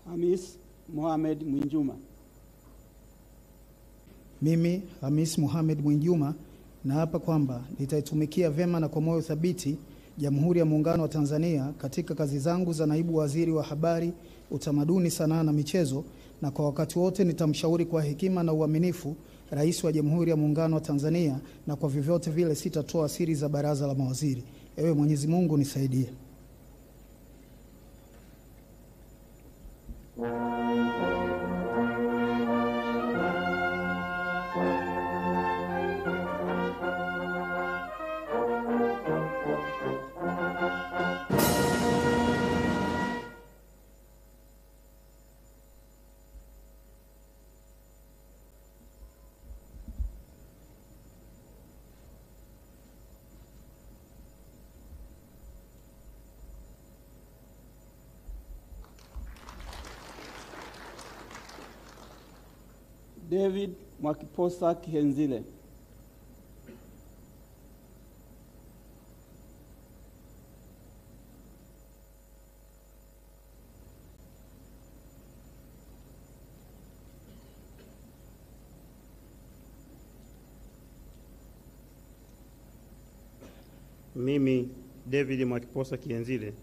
Hamis Mohamed Mwinjuma. Mimi Hamis Mohamed Mwinjuma naapa kwamba nitaitumikia vema na kwa moyo thabiti Jamhuri ya Muungano wa Tanzania katika kazi zangu za naibu waziri wa habari, utamaduni, sanaa na michezo, na kwa wakati wote nitamshauri kwa hekima na uaminifu Rais wa Jamhuri ya Muungano wa Tanzania, na kwa vyovyote vile sitatoa siri za baraza la mawaziri. Ewe Mwenyezi Mungu nisaidie. David Mwakiposa Kihenzile. Mimi David Mwakiposa Kihenzile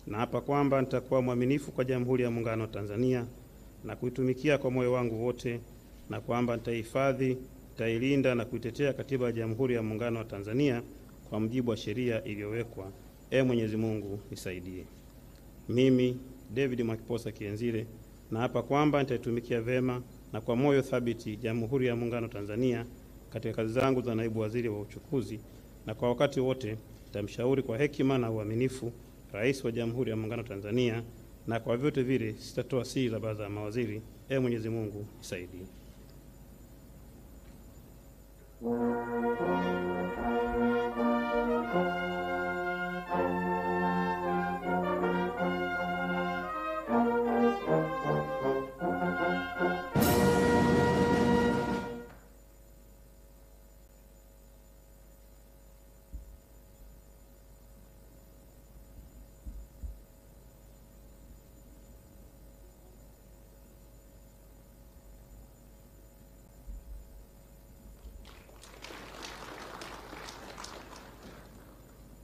naapa kwamba nitakuwa mwaminifu kwa Jamhuri ya Muungano wa Tanzania na kuitumikia kwa moyo wangu wote, na kwamba nitahifadhi, nitailinda na kuitetea Katiba ya Jamhuri ya Muungano wa Tanzania kwa mujibu wa sheria iliyowekwa. Ee Mwenyezi Mungu nisaidie. Mimi David Mwakiposa Kihenzile naapa kwamba nitaitumikia vema na kwa moyo thabiti Jamhuri ya Muungano wa Tanzania katika kazi zangu za naibu waziri wa uchukuzi, na kwa wakati wote nitamshauri kwa hekima na uaminifu Rais wa Jamhuri ya Muungano wa Tanzania, na kwa vyote vile sitatoa siri za baraza la mawaziri. Ee Mwenyezi Mungu nisaidie.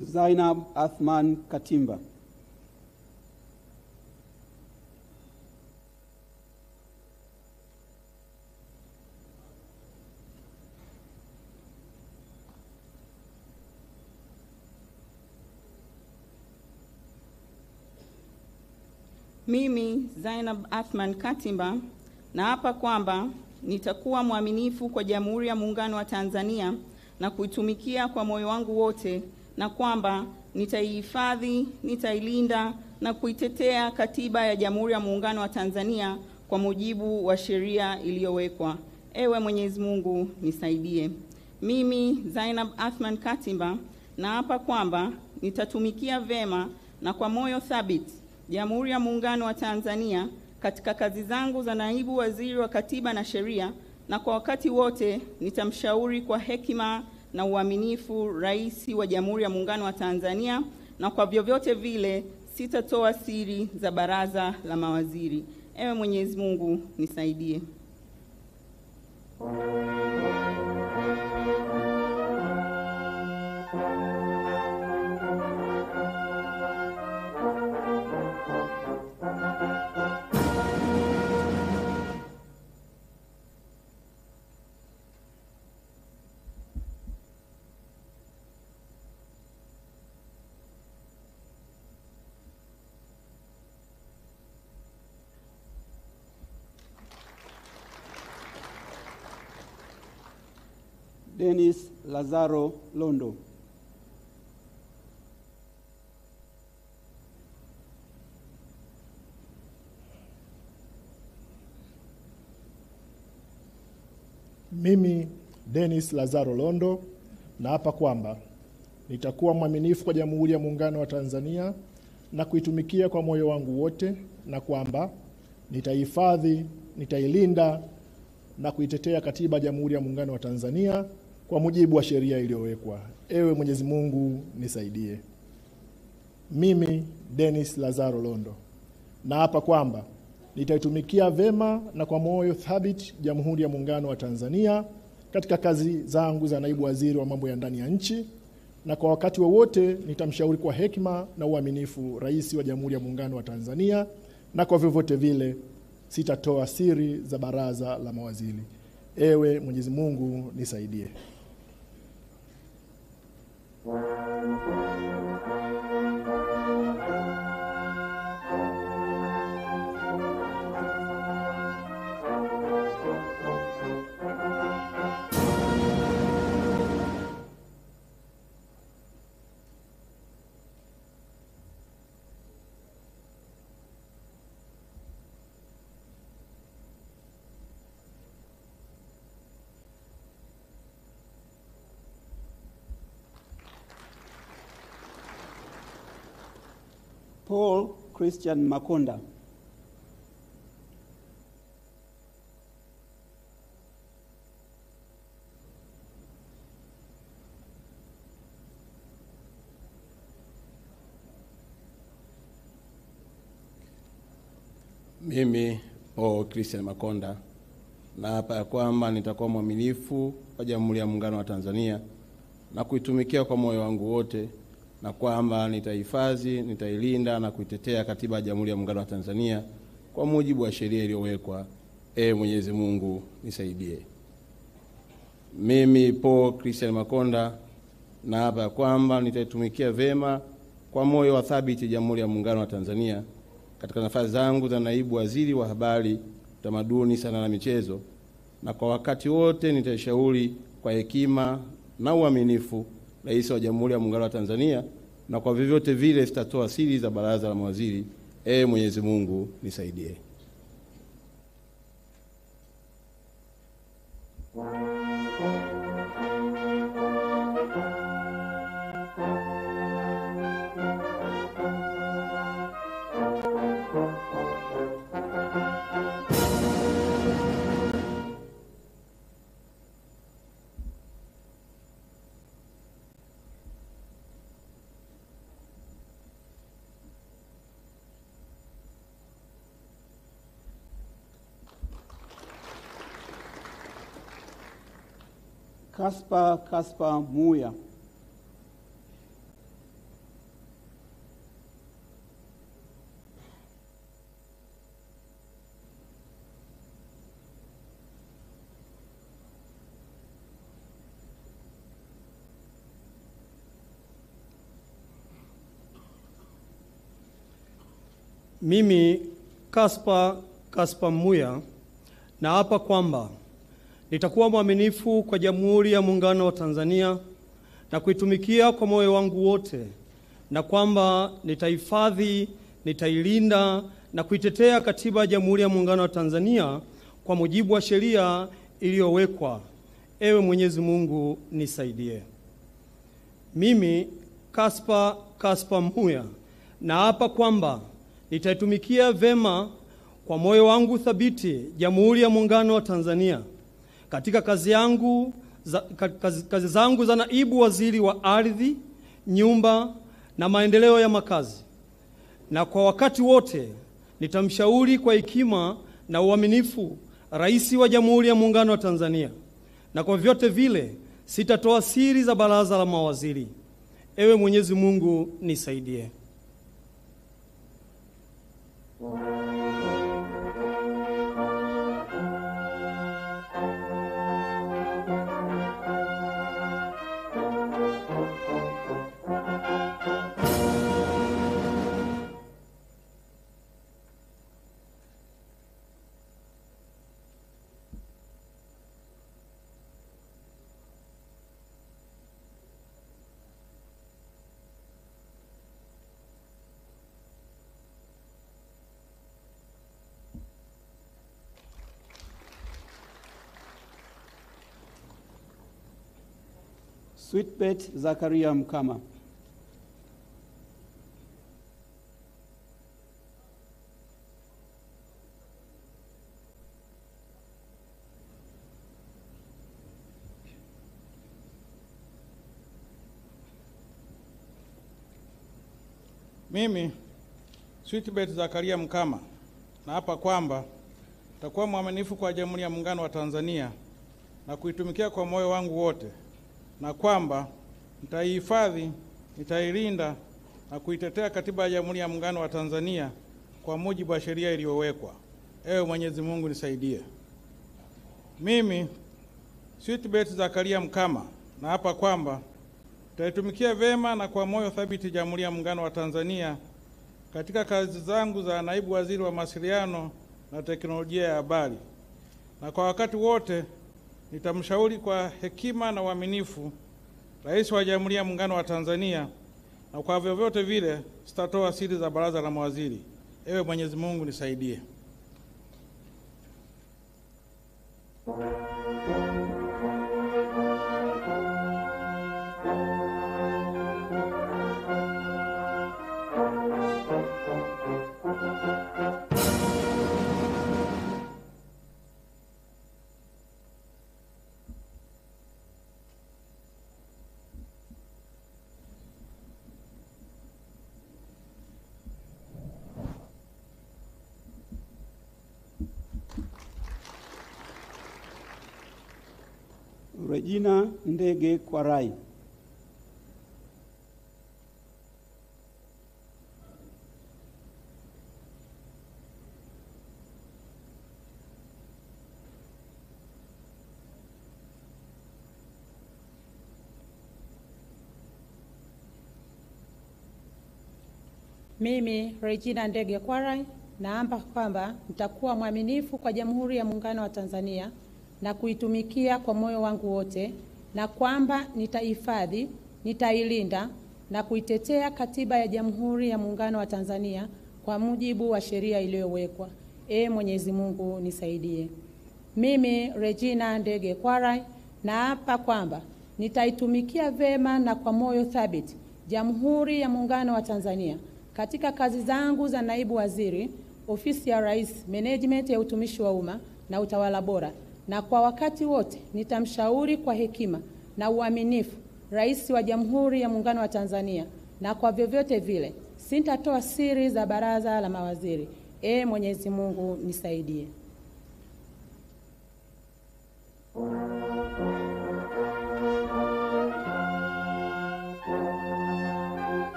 Zainab Athman Katimba. Mimi Zainab Athman Katimba naapa kwamba nitakuwa mwaminifu kwa Jamhuri ya Muungano wa Tanzania na kuitumikia kwa moyo wangu wote, na kwamba nitaihifadhi, nitailinda na kuitetea Katiba ya Jamhuri ya Muungano wa Tanzania kwa mujibu wa sheria iliyowekwa. Ewe Mwenyezi Mungu nisaidie. Mimi Zainab Athman Katimba naapa kwamba nitatumikia vema na kwa moyo thabiti Jamhuri ya Muungano wa Tanzania katika kazi zangu za naibu waziri wa Katiba na Sheria, na kwa wakati wote nitamshauri kwa hekima na uaminifu Rais wa Jamhuri ya Muungano wa Tanzania, na kwa vyovyote vile sitatoa siri za baraza la mawaziri. Ewe Mwenyezi Mungu nisaidie. Dennis Lazaro Londo. Mimi Dennis Lazaro Londo naapa kwamba nitakuwa mwaminifu kwa Jamhuri ya Muungano wa Tanzania na kuitumikia kwa moyo wangu wote, na kwamba nitaihifadhi, nitailinda na kuitetea Katiba ya Jamhuri ya Muungano wa Tanzania kwa mujibu wa sheria iliyowekwa. Ewe Mwenyezi Mungu nisaidie. Mimi Dennis Lazaro Londo naapa kwamba nitaitumikia vema na kwa moyo thabiti Jamhuri ya Muungano wa Tanzania katika kazi zangu za naibu waziri wa mambo ya ndani ya nchi, na kwa wakati wowote nitamshauri kwa hekima na uaminifu Rais wa Jamhuri ya Muungano wa Tanzania, na kwa vyovyote vile sitatoa siri za baraza la mawaziri. Ewe Mwenyezi Mungu nisaidie. Paul Christian Makonda. Mimi Paul Christian Makonda naapa ya kwamba nitakuwa mwaminifu kwa Jamhuri ya Muungano wa Tanzania na kuitumikia kwa moyo wangu wote, na kwamba nitahifadhi, nitailinda na kuitetea Katiba ya Jamhuri ya Muungano wa Tanzania kwa mujibu wa sheria iliyowekwa. Ee Mwenyezi Mungu nisaidie. Mimi Paul Christian Makonda naapa ya kwamba nitaitumikia vema kwa moyo wa thabiti Jamhuri ya Muungano wa Tanzania katika nafasi zangu za naibu waziri wa Habari, Utamaduni, Sanaa na Michezo, na kwa wakati wote nitashauri kwa hekima na uaminifu Rais wa Jamhuri ya Muungano wa Tanzania, na kwa vyovyote vile sitatoa siri za baraza la mawaziri. Ee Mwenyezi Mungu nisaidie. Kaspa Muya. Mimi Kaspa Muya naapa kwamba nitakuwa mwaminifu kwa Jamhuri ya Muungano wa Tanzania na kuitumikia kwa moyo wangu wote, na kwamba nitahifadhi, nitailinda na kuitetea Katiba ya Jamhuri ya Muungano wa Tanzania kwa mujibu wa sheria iliyowekwa. Ewe Mwenyezi Mungu nisaidie. Mimi Kaspa Muya naapa kwamba nitaitumikia vema kwa moyo wangu thabiti Jamhuri ya Muungano wa Tanzania katika kazi zangu za naibu waziri wa ardhi, nyumba na maendeleo ya makazi, na kwa wakati wote nitamshauri kwa hekima na uaminifu Rais wa Jamhuri ya Muungano wa Tanzania, na kwa vyote vile sitatoa siri za baraza la mawaziri. Ewe Mwenyezi Mungu nisaidie. Sweetbet Zakaria Mkama. Mimi Sweetbet Zakaria Mkama naapa kwamba nitakuwa mwaminifu kwa Jamhuri ya Muungano wa Tanzania na kuitumikia kwa moyo wangu wote, na kwamba nitaihifadhi, nitailinda na kuitetea Katiba ya Jamhuri ya Muungano wa Tanzania kwa mujibu wa sheria iliyowekwa. Ewe Mwenyezi Mungu nisaidie. Mimi Sweetbet Zakaria Mkama naapa kwamba nitaitumikia vema na kwa moyo thabiti Jamhuri ya Muungano wa Tanzania katika kazi zangu za naibu waziri wa mawasiliano na teknolojia ya habari, na kwa wakati wote nitamshauri kwa hekima na uaminifu Rais wa Jamhuri ya Muungano wa Tanzania, na kwa vyovyote vile sitatoa siri za baraza la mawaziri. Ewe Mwenyezi Mungu nisaidie. Regina Ndege Kwarai. Mimi Regina Ndege Kwarai naapa kwamba nitakuwa mwaminifu kwa Jamhuri ya Muungano wa Tanzania na kuitumikia kwa moyo wangu wote, na kwamba nitahifadhi, nitailinda na kuitetea Katiba ya Jamhuri ya Muungano wa Tanzania kwa mujibu wa sheria iliyowekwa. Ee Mwenyezi Mungu nisaidie. Mimi Regina Ndege Kwarai naapa kwamba nitaitumikia vema na kwa moyo thabiti Jamhuri ya Muungano wa Tanzania katika kazi zangu za naibu waziri, ofisi ya Rais, management ya utumishi wa umma na utawala bora, na kwa wakati wote nitamshauri kwa hekima na uaminifu Rais wa Jamhuri ya Muungano wa Tanzania, na kwa vyovyote vile sitatoa siri za baraza la mawaziri. Ee Mwenyezi Mungu nisaidie.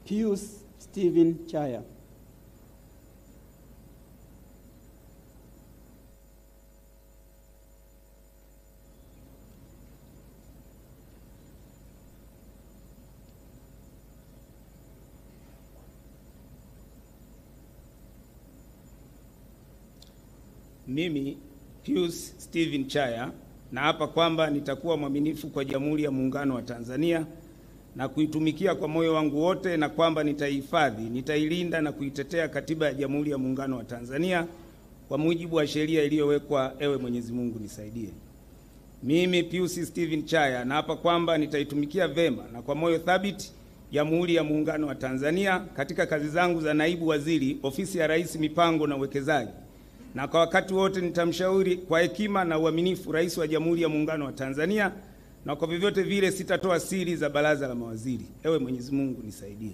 Pius Stephen Chaya. Mimi Pius Steven Chaya naapa kwamba nitakuwa mwaminifu kwa Jamhuri ya Muungano wa Tanzania na kuitumikia kwa moyo wangu wote, na kwamba nitaihifadhi, nitailinda na kuitetea Katiba ya Jamhuri ya Muungano wa Tanzania kwa mujibu wa sheria iliyowekwa. Ewe Mwenyezi Mungu nisaidie. Mimi Pius Steven Chaya naapa kwamba nitaitumikia vema na kwa moyo thabiti Jamhuri ya Muungano wa Tanzania katika kazi zangu za naibu waziri, Ofisi ya Rais, Mipango na Uwekezaji, na kwa wakati wote nitamshauri kwa hekima na uaminifu Rais wa Jamhuri ya Muungano wa Tanzania, na kwa vyovyote vile sitatoa siri za baraza la mawaziri. Ewe Mwenyezi Mungu nisaidie.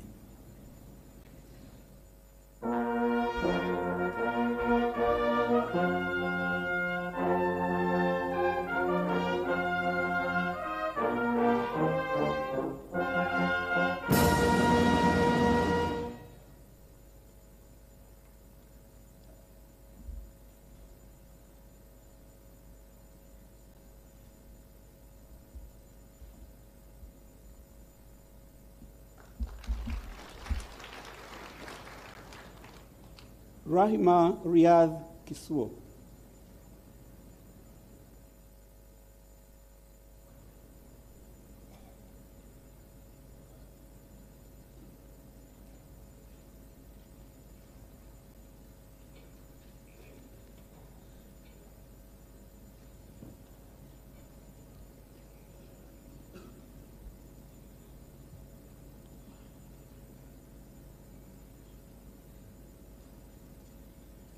Rahima Riyadh Kisuo.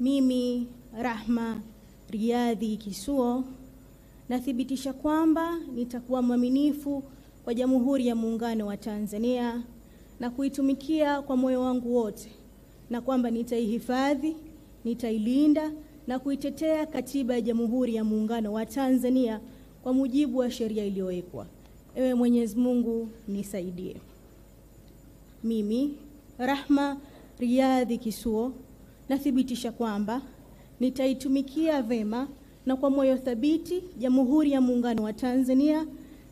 Mimi Rahma Riyadhi Kisuo nathibitisha kwamba nitakuwa mwaminifu kwa Jamhuri ya Muungano wa Tanzania na kuitumikia kwa moyo wangu wote, na kwamba nitaihifadhi, nitailinda na kuitetea Katiba ya Jamhuri ya Muungano wa Tanzania kwa mujibu wa sheria iliyowekwa. Ewe Mwenyezi Mungu nisaidie. Mimi Rahma Riyadhi Kisuo nathibitisha kwamba nitaitumikia vema na kwa moyo thabiti Jamhuri ya Muungano wa Tanzania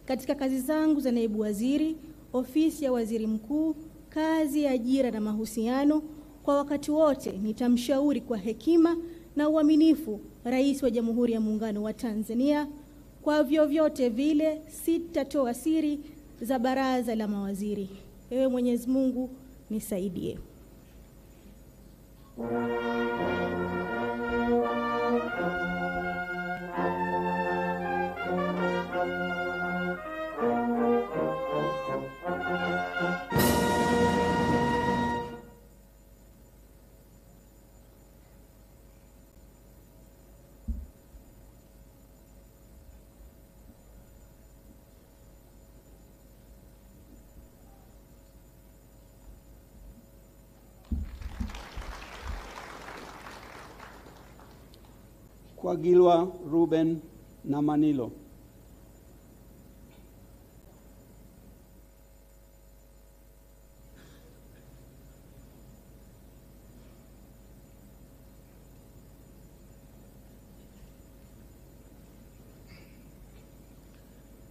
katika kazi zangu za naibu waziri, Ofisi ya Waziri Mkuu, kazi ya ajira na mahusiano. Kwa wakati wote nitamshauri kwa hekima na uaminifu Rais wa Jamhuri ya Muungano wa Tanzania. Kwa vyovyote vile sitatoa siri za baraza la mawaziri. Ewe Mwenyezi Mungu nisaidie. Kwagilwa Ruben Namanilo.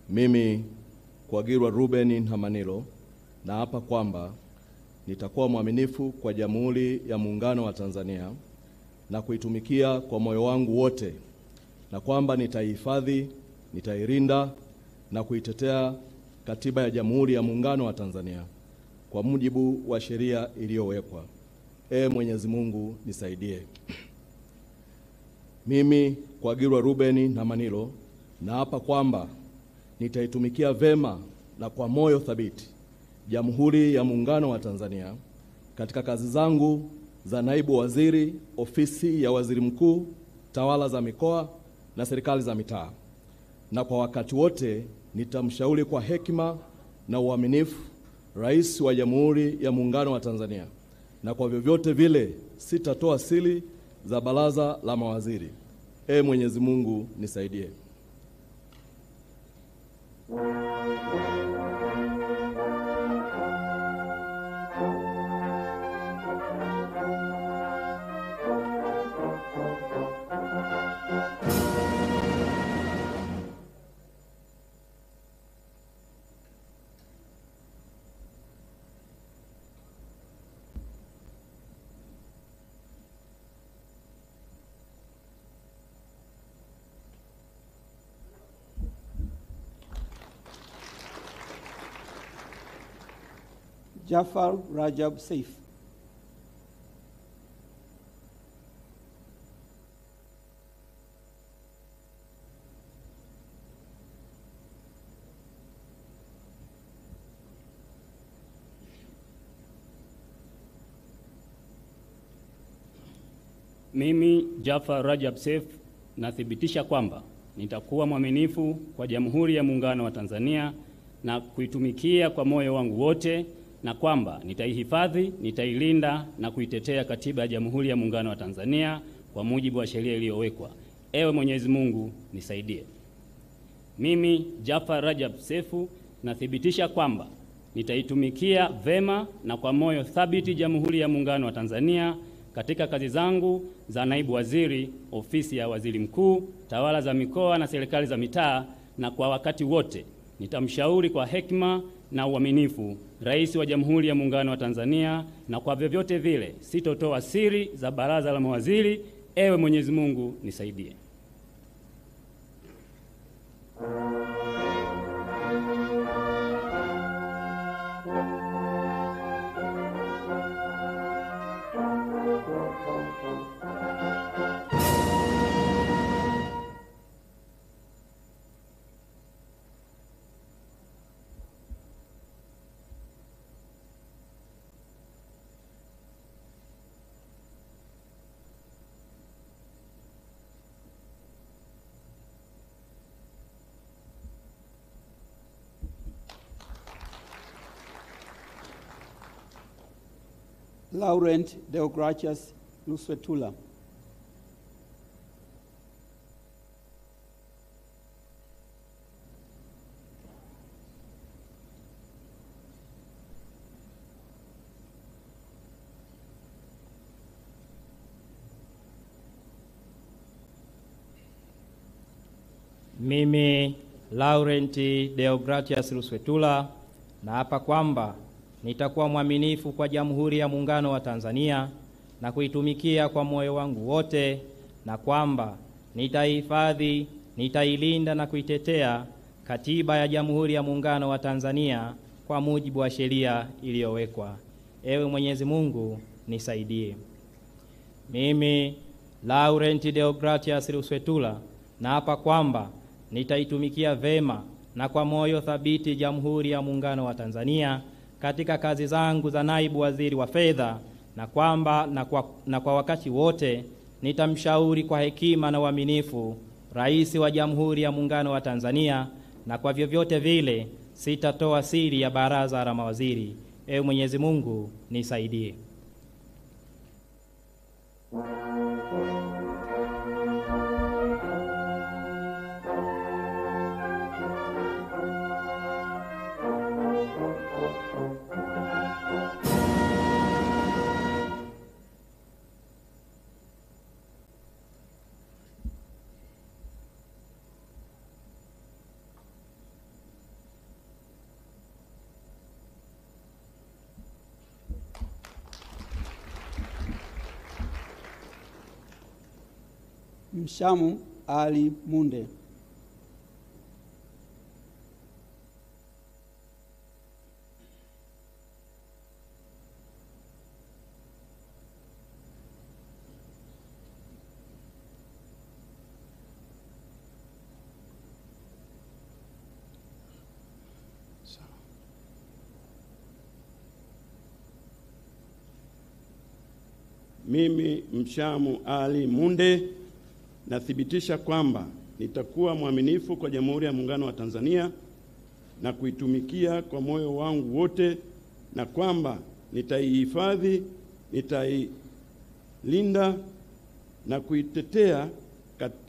Mimi Kwagilwa Ruben Namanilo naapa kwamba nitakuwa mwaminifu kwa Jamhuri ya Muungano wa Tanzania na kuitumikia kwa moyo wangu wote, na kwamba nitaihifadhi, nitailinda na kuitetea Katiba ya Jamhuri ya Muungano wa Tanzania kwa mujibu wa sheria iliyowekwa. Ee Mwenyezi Mungu nisaidie. Mimi Kwagilwa Ruben Namanilo naapa kwamba nitaitumikia vema na kwa moyo thabiti Jamhuri ya Muungano wa Tanzania katika kazi zangu za naibu waziri, Ofisi ya Waziri Mkuu, Tawala za Mikoa na Serikali za Mitaa, na kwa wakati wote nitamshauri kwa hekima na uaminifu Rais wa Jamhuri ya Muungano wa Tanzania, na kwa vyovyote vile sitatoa siri za baraza la mawaziri. Ee Mwenyezi Mungu nisaidie. Jafar Rajab Saif. Mimi Jafar Rajab Saif nathibitisha kwamba nitakuwa mwaminifu kwa Jamhuri ya Muungano wa Tanzania na kuitumikia kwa moyo wangu wote, na kwamba nitaihifadhi, nitailinda na kuitetea Katiba ya Jamhuri ya Muungano wa Tanzania kwa mujibu wa sheria iliyowekwa. Ewe Mwenyezi Mungu nisaidie. Mimi Jafar Rajab Saif nathibitisha kwamba nitaitumikia vema na kwa moyo thabiti Jamhuri ya Muungano wa Tanzania katika kazi zangu za naibu waziri, ofisi ya waziri mkuu, tawala za mikoa na serikali za mitaa, na kwa wakati wote nitamshauri kwa hekima na uaminifu Rais wa Jamhuri ya Muungano wa Tanzania, na kwa vyovyote vile sitotoa siri za baraza la mawaziri. Ewe Mwenyezi Mungu nisaidie. Laurent Deogratias Luswetula. Mimi Laurent Deogratias Luswetula naapa kwamba nitakuwa mwaminifu kwa Jamhuri ya Muungano wa Tanzania na kuitumikia kwa moyo wangu wote, na kwamba nitaihifadhi, nitailinda na kuitetea Katiba ya Jamhuri ya Muungano wa Tanzania kwa mujibu wa sheria iliyowekwa. Ewe Mwenyezi Mungu nisaidie. Mimi Laurent Deogratias Luswetula naapa kwamba nitaitumikia vema na kwa moyo thabiti Jamhuri ya Muungano wa Tanzania katika kazi zangu za naibu waziri wa fedha, na kwamba na kwa wakati wote nitamshauri kwa hekima na uaminifu Rais wa Jamhuri ya Muungano wa Tanzania, na kwa vyovyote vile sitatoa siri ya baraza la mawaziri. Ewe Mwenyezi Mungu nisaidie. Mshamu Ali Munde. Mimi Mshamu Ali Munde nathibitisha kwamba nitakuwa mwaminifu kwa Jamhuri ya Muungano wa Tanzania na kuitumikia kwa moyo wangu wote, na kwamba nitaihifadhi, nitailinda na kuitetea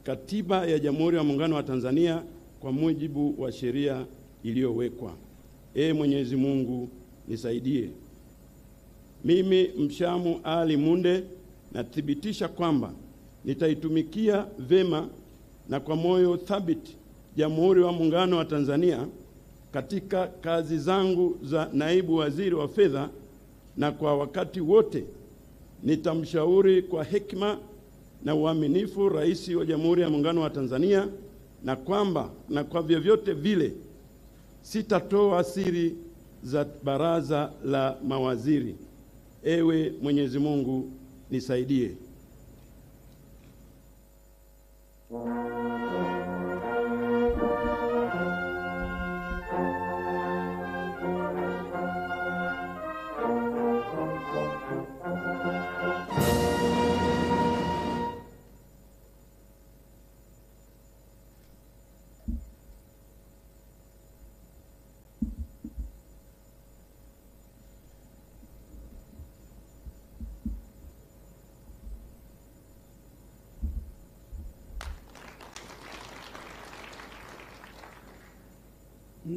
Katiba ya Jamhuri ya Muungano wa Tanzania kwa mujibu wa sheria iliyowekwa. Ee Mwenyezi Mungu nisaidie. Mimi Mshamu Ali Munde nathibitisha kwamba nitaitumikia vema na kwa moyo thabiti Jamhuri ya Muungano wa Tanzania katika kazi zangu za naibu waziri wa fedha, na kwa wakati wote nitamshauri kwa hekima na uaminifu Rais wa Jamhuri ya Muungano wa Tanzania, na kwamba na kwa vyovyote vile sitatoa siri za baraza la mawaziri. Ewe Mwenyezi Mungu nisaidie.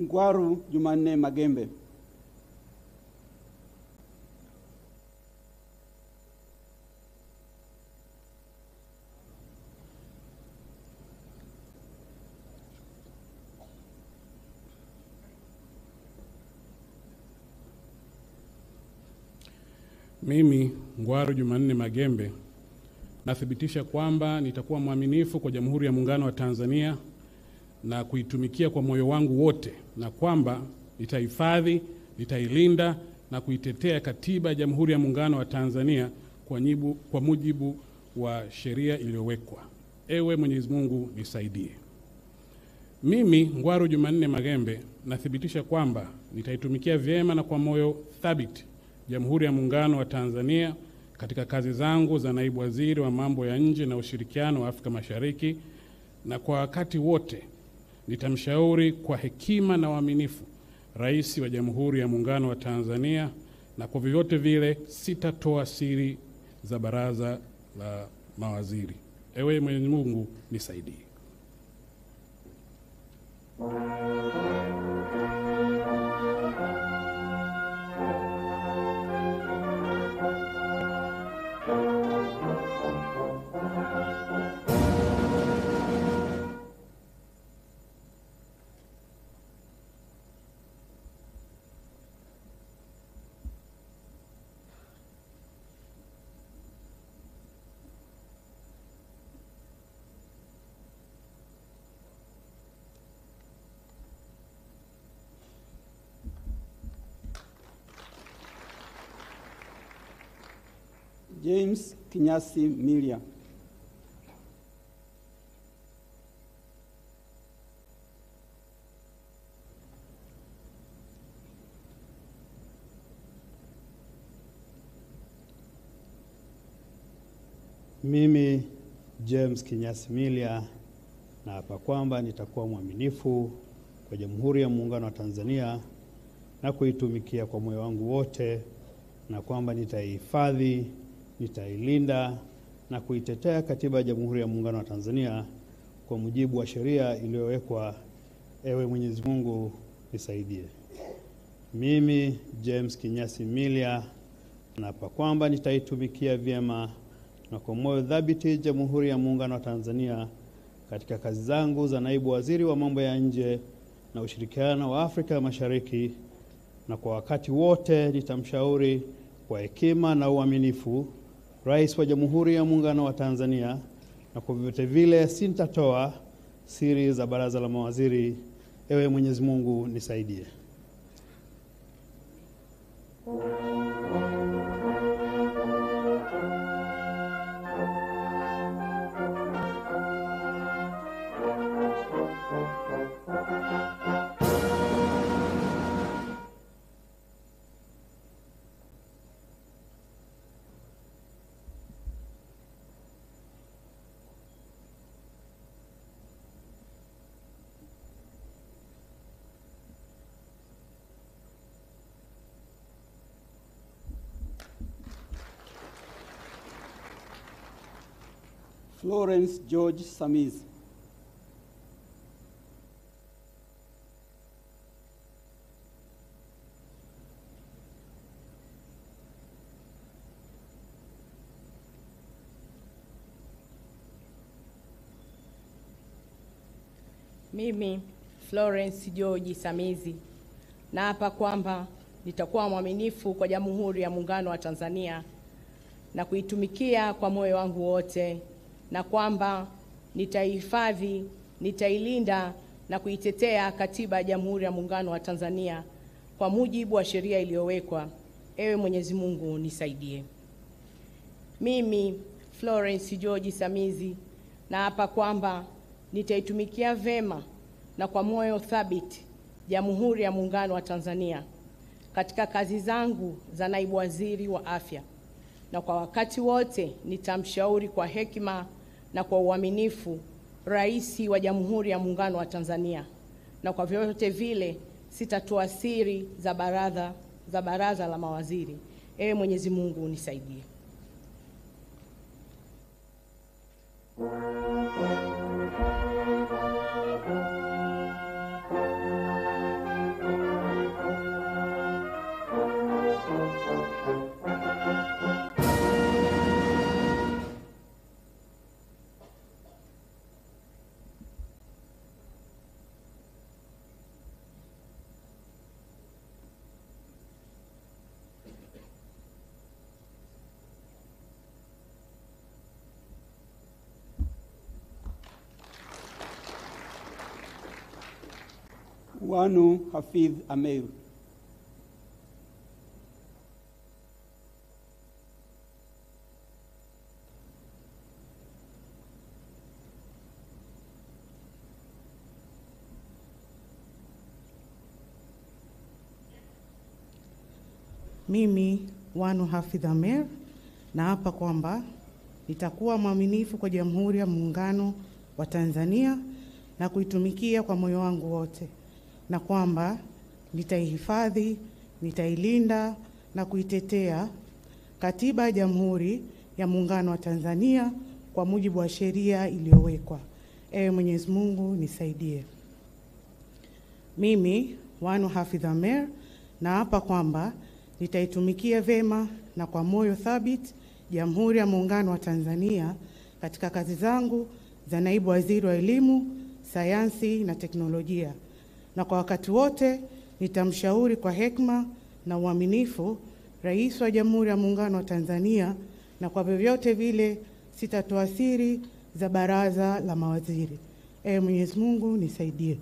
Ngwaru Jumanne Magembe. Mimi Ngwaru Jumanne Magembe nathibitisha kwamba nitakuwa mwaminifu kwa Jamhuri ya Muungano wa Tanzania na kuitumikia kwa moyo wangu wote, na kwamba nitahifadhi, nitailinda na kuitetea Katiba ya Jamhuri ya Muungano wa Tanzania kwa mujibu wa sheria iliyowekwa. Ewe Mwenyezi Mungu nisaidie. Mimi Ngwaru Jumanne Magembe nathibitisha kwamba nitaitumikia vyema na kwa moyo thabiti Jamhuri ya Muungano wa Tanzania katika kazi zangu za naibu waziri wa mambo ya nje na ushirikiano wa Afrika Mashariki, na kwa wakati wote nitamshauri kwa hekima na uaminifu Rais wa Jamhuri ya Muungano wa Tanzania, na kwa vyovyote vile sitatoa siri za baraza la mawaziri. Ewe Mwenyezi Mungu nisaidie. James Kinyasi Milia. Mimi James Kinyasi Milia naapa kwamba nitakuwa mwaminifu kwa Jamhuri ya Muungano wa Tanzania na kuitumikia kwa moyo wangu wote, na kwamba nitaihifadhi, nitailinda na kuitetea Katiba ya Jamhuri ya Muungano wa Tanzania kwa mujibu wa sheria iliyowekwa. Ewe Mwenyezi Mungu nisaidie. Mimi James Kinyasi Milia naapa kwamba nitaitumikia vyema na kwa moyo thabiti Jamhuri ya Muungano wa Tanzania katika kazi zangu za naibu waziri wa mambo ya nje na ushirikiano wa Afrika Mashariki, na kwa wakati wote nitamshauri kwa hekima na uaminifu Rais wa Jamhuri ya Muungano wa Tanzania, na kwa vyovyote vile sitatoa siri za baraza la mawaziri. Ewe Mwenyezi Mungu nisaidie. Florence George Samiz. Mimi Florence George Samizi naapa kwamba nitakuwa mwaminifu kwa Jamhuri ya Muungano wa Tanzania na kuitumikia kwa moyo wangu wote, na kwamba nitaihifadhi, nitailinda na kuitetea Katiba ya Jamhuri ya Muungano wa Tanzania kwa mujibu wa sheria iliyowekwa. Ewe Mwenyezi Mungu nisaidie. Mimi Florence George Samizi naapa kwamba nitaitumikia vema na kwa moyo thabiti Jamhuri ya Muungano wa Tanzania katika kazi zangu za naibu waziri wa afya, na kwa wakati wote nitamshauri kwa hekima na kwa uaminifu Rais wa Jamhuri ya Muungano wa Tanzania, na kwa vyovyote vile sitatoa siri za baraza la mawaziri. Ewe Mwenyezi Mungu nisaidie. Wanu Hafidh Ameir. Mimi Wanu Hafidh Ameir naapa kwamba nitakuwa mwaminifu kwa Jamhuri ya Muungano wa Tanzania na kuitumikia kwa moyo wangu wote, na kwamba nitaihifadhi, nitailinda na kuitetea Katiba ya Jamhuri ya Muungano wa Tanzania kwa mujibu wa sheria iliyowekwa. Ewe Mwenyezi Mungu nisaidie. Mimi Wanu Hafidh Ameir naapa kwamba nitaitumikia vema na kwa moyo thabiti Jamhuri ya Muungano wa Tanzania katika kazi zangu za naibu waziri wa elimu, sayansi na teknolojia, na kwa wakati wote nitamshauri kwa hekima na uaminifu Rais wa Jamhuri ya Muungano wa Tanzania, na kwa vyovyote vile sitatoa siri za baraza la mawaziri. Ewe Mwenyezi Mungu nisaidie.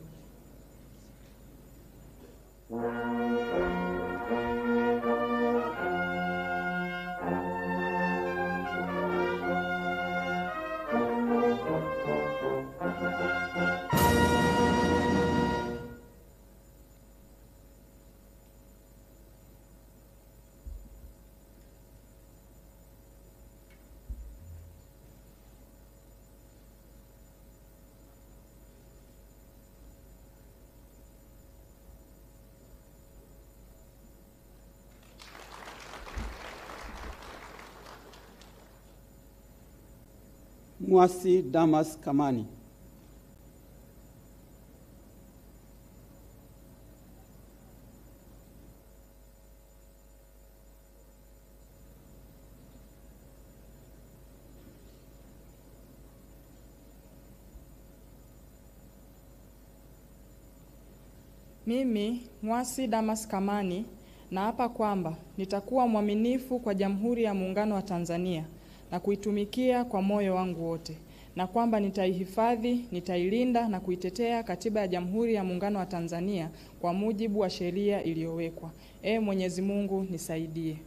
Mwasi Damas Kamani. Mimi Mwasi Damas Kamani naapa kwamba nitakuwa mwaminifu kwa Jamhuri ya Muungano wa Tanzania na kuitumikia kwa moyo wangu wote, na kwamba nitaihifadhi, nitailinda na kuitetea Katiba ya Jamhuri ya Muungano wa Tanzania kwa mujibu wa sheria iliyowekwa. Ewe Mwenyezi Mungu nisaidie.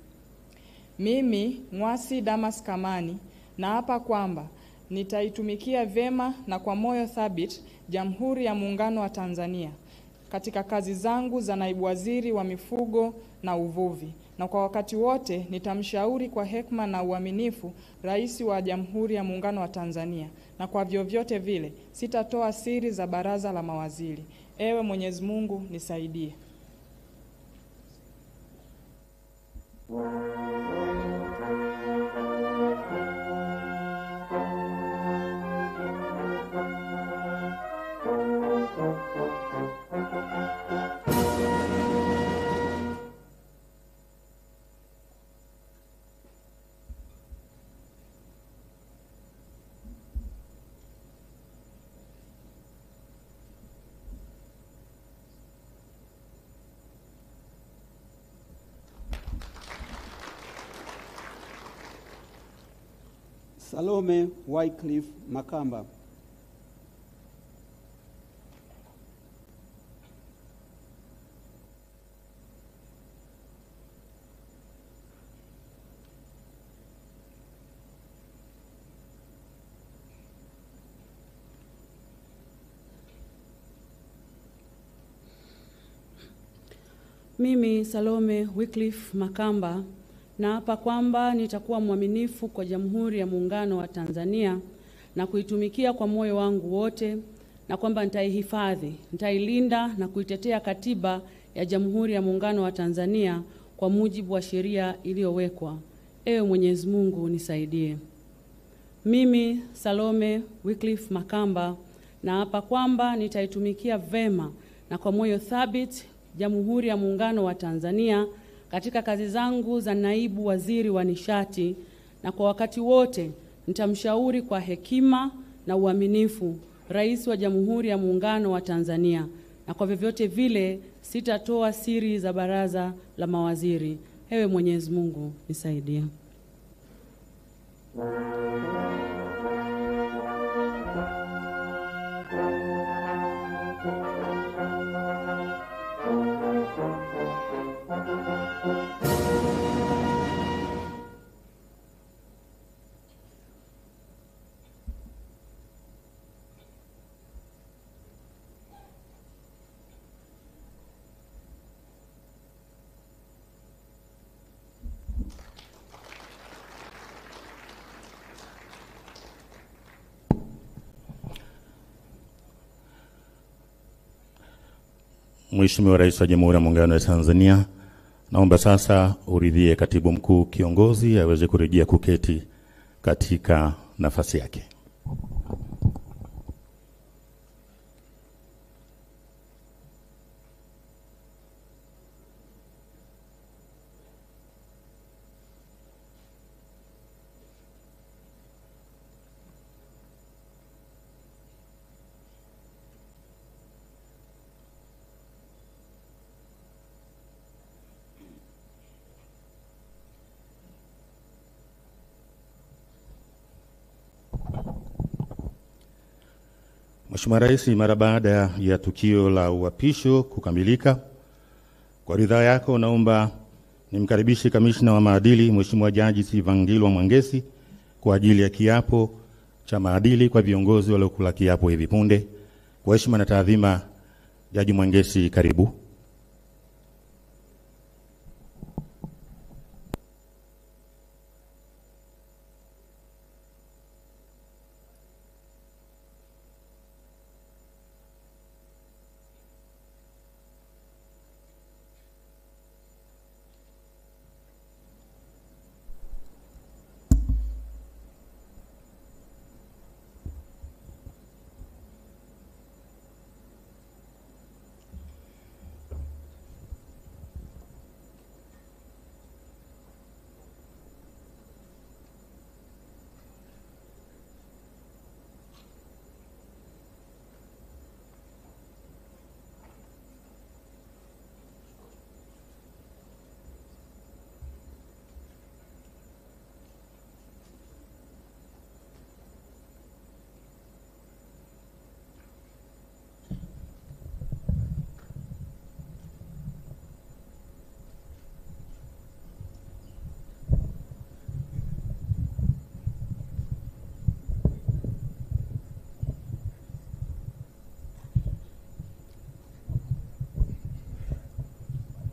Mimi Mwasi Damas Kamani naapa kwamba nitaitumikia vema na kwa moyo thabiti Jamhuri ya Muungano wa Tanzania katika kazi zangu za naibu waziri wa mifugo na uvuvi, na kwa wakati wote nitamshauri kwa hekima na uaminifu Rais wa Jamhuri ya Muungano wa Tanzania, na kwa vyovyote vile sitatoa siri za baraza la mawaziri. Ewe Mwenyezi Mungu nisaidie. Salome Wycliffe Makamba. Mimi Salome Wycliffe Makamba naapa kwamba nitakuwa mwaminifu kwa Jamhuri ya Muungano wa Tanzania na kuitumikia kwa moyo wangu wote, na kwamba nitaihifadhi, nitailinda na kuitetea Katiba ya Jamhuri ya Muungano wa Tanzania kwa mujibu wa sheria iliyowekwa. Ewe Mwenyezi Mungu nisaidie. Mimi Salome Wycliffe Makamba naapa kwamba nitaitumikia vema na kwa moyo thabiti Jamhuri ya Muungano wa Tanzania katika kazi zangu za naibu waziri wa nishati, na kwa wakati wote nitamshauri kwa hekima na uaminifu Rais wa Jamhuri ya Muungano wa Tanzania, na kwa vyovyote vile sitatoa siri za baraza la mawaziri. Ewe Mwenyezi Mungu nisaidie. Mheshimiwa Rais wa Jamhuri ya Muungano wa Tanzania, naomba sasa uridhie Katibu Mkuu Kiongozi aweze kurejea kuketi katika nafasi yake. Mheshimiwa Rais, mara baada ya tukio la uapisho kukamilika, kwa ridhaa yako naomba nimkaribishe Kamishna wa Maadili Mheshimiwa Jaji Sivangilwa Mwangesi kwa ajili ya kiapo cha maadili kwa viongozi waliokula kiapo hivi punde. Kwa heshima na taadhima, Jaji Mwangesi, karibu.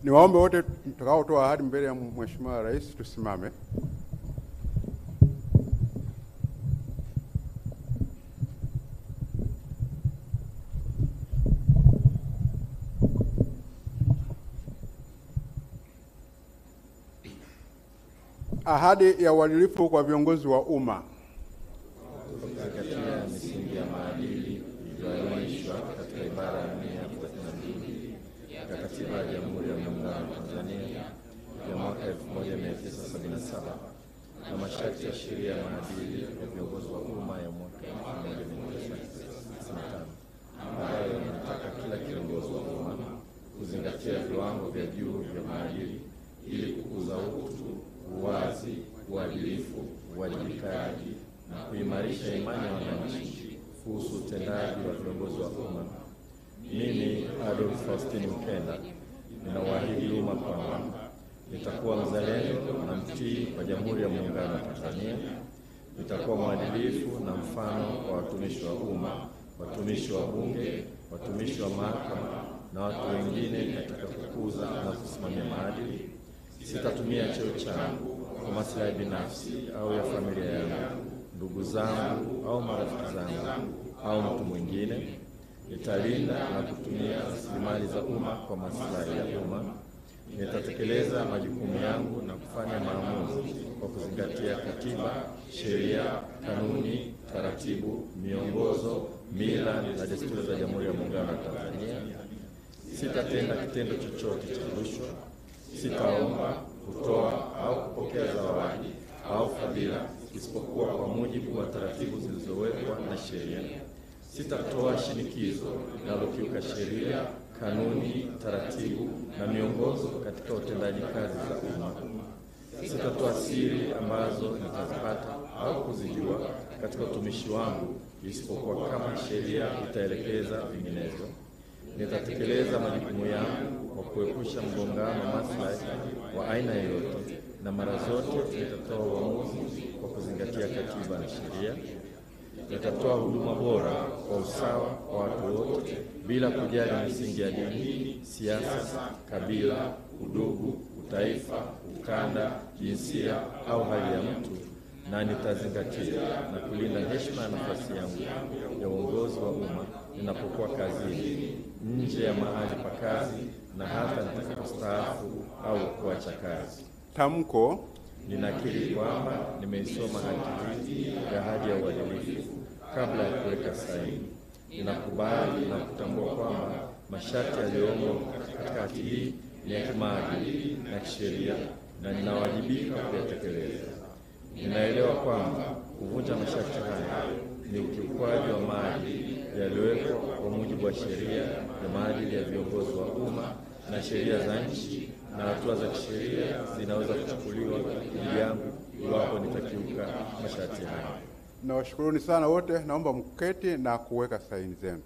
Niwaombe wote tutakaotoa ahadi mbele ya Mheshimiwa Rais tusimame. Ahadi ya uadilifu kwa viongozi wa umma. Kuzingatia misingi ya maadili iliyoainishwa katika ibara ya 132 ya Katiba ya Jamhuri ya Muungano wa Tanzania ya mwaka 1977 na masharti ya sheria ya maadili ya viongozi wa umma ya mwaka 1995 ambayo inataka kila kiongozi wa umma kuzingatia viwango vya juu vya maadili ili kukuza utu, uwazi, uadilifu, uwajibikaji na kuimarisha imani ya wananchi kuhusu utendaji wa viongozi wa umma. Mimi Adolf Faustini Mkenda ninawaahidi umma kwamba nitakuwa mzalendo na mtii kwa Jamhuri ya Muungano wa Tanzania, nitakuwa mwadilifu na mfano kwa watumishi wa umma, watumishi wa Bunge, watumishi wa mahakama, na watu wengine katika kukuza na kusimamia maadili. Sitatumia cheo changu kwa maslahi binafsi au ya familia yangu, ndugu zangu au marafiki zangu au mtu mwingine. Nitalinda na kutumia rasilimali za umma kwa maslahi ya umma. Nitatekeleza majukumu yangu na kufanya maamuzi kwa kuzingatia katiba, sheria, kanuni, taratibu, miongozo, mila na desturi za Jamhuri ya Muungano wa Tanzania. Sitatenda kitendo chochote cha rushwa. Sitaomba, kutoa au kupokea zawadi au fadhila isipokuwa kwa mujibu wa taratibu zilizowekwa na sheria. Sitatoa shinikizo linalokiuka sheria, kanuni, taratibu na miongozo katika utendaji kazi za umma. Sitatoa siri ambazo nitazipata au kuzijua katika utumishi wangu isipokuwa kama sheria itaelekeza vinginevyo. Nitatekeleza majukumu yangu kwa kuepusha mgongano wa maslahi wa aina yoyote, na mara zote nitatoa uamuzi kwa kuzingatia katiba na sheria. Nitatoa huduma bora kwa usawa kwa watu wote bila kujali misingi ya dini, siasa, kabila, udugu, utaifa, ukanda, jinsia au hali ya mtu, na nitazingatia na kulinda heshima na nafasi yangu ya uongozi wa umma ninapokuwa kazini, nje ya mahali pa kazi na hata nitakapostaafu au kuacha kazi. Tamko: ninakiri kwamba nimeisoma hati hii ya ahadi ya uadilifu kabla ya kuweka saini. Ninakubali na kutambua kwamba masharti yaliyomo katika hati hii ni ya kimaadili na kisheria na ninawajibika kuyatekeleza. Ninaelewa kwamba kuvunja masharti haya ni ukiukwaji wa maadili yaliyowekwa kwa mujibu wa sheria ya maadili ya viongozi wa umma na sheria za nchi, na hatua za kisheria zinaweza kuchukuliwa dhidi yangu iwapo nitakiuka masharti haya. Nawashukuruni sana wote, naomba mketi na kuweka saini zenu.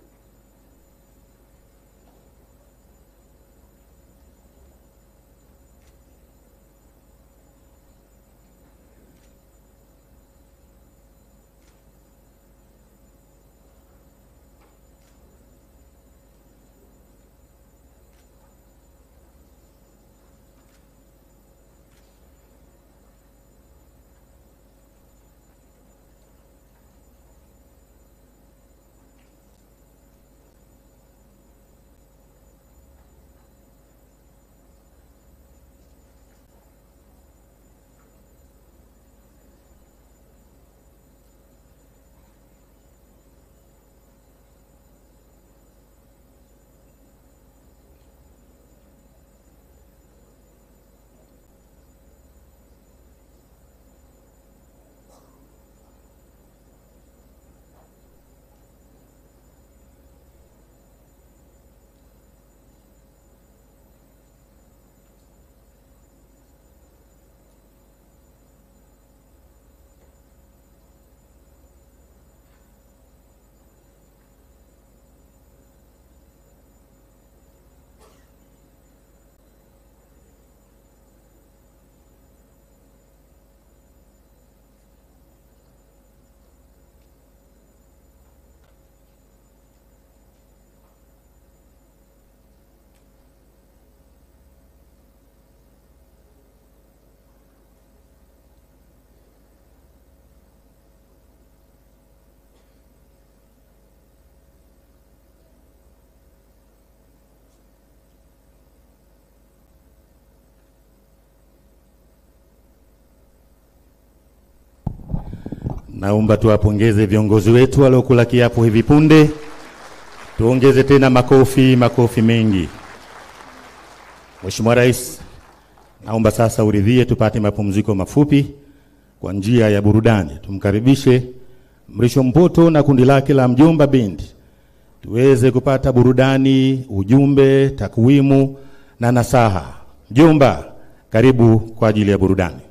Naomba tuwapongeze viongozi wetu waliokula kiapo hivi punde. Tuongeze tena makofi mengi. Mheshimiwa Rais, naomba sasa uridhie tupate mapumziko mafupi kwa njia ya burudani. Tumkaribishe Mrisho Mpoto na kundi lake la Mjomba Band tuweze kupata burudani, ujumbe, takwimu na nasaha. Mjomba, karibu kwa ajili ya burudani.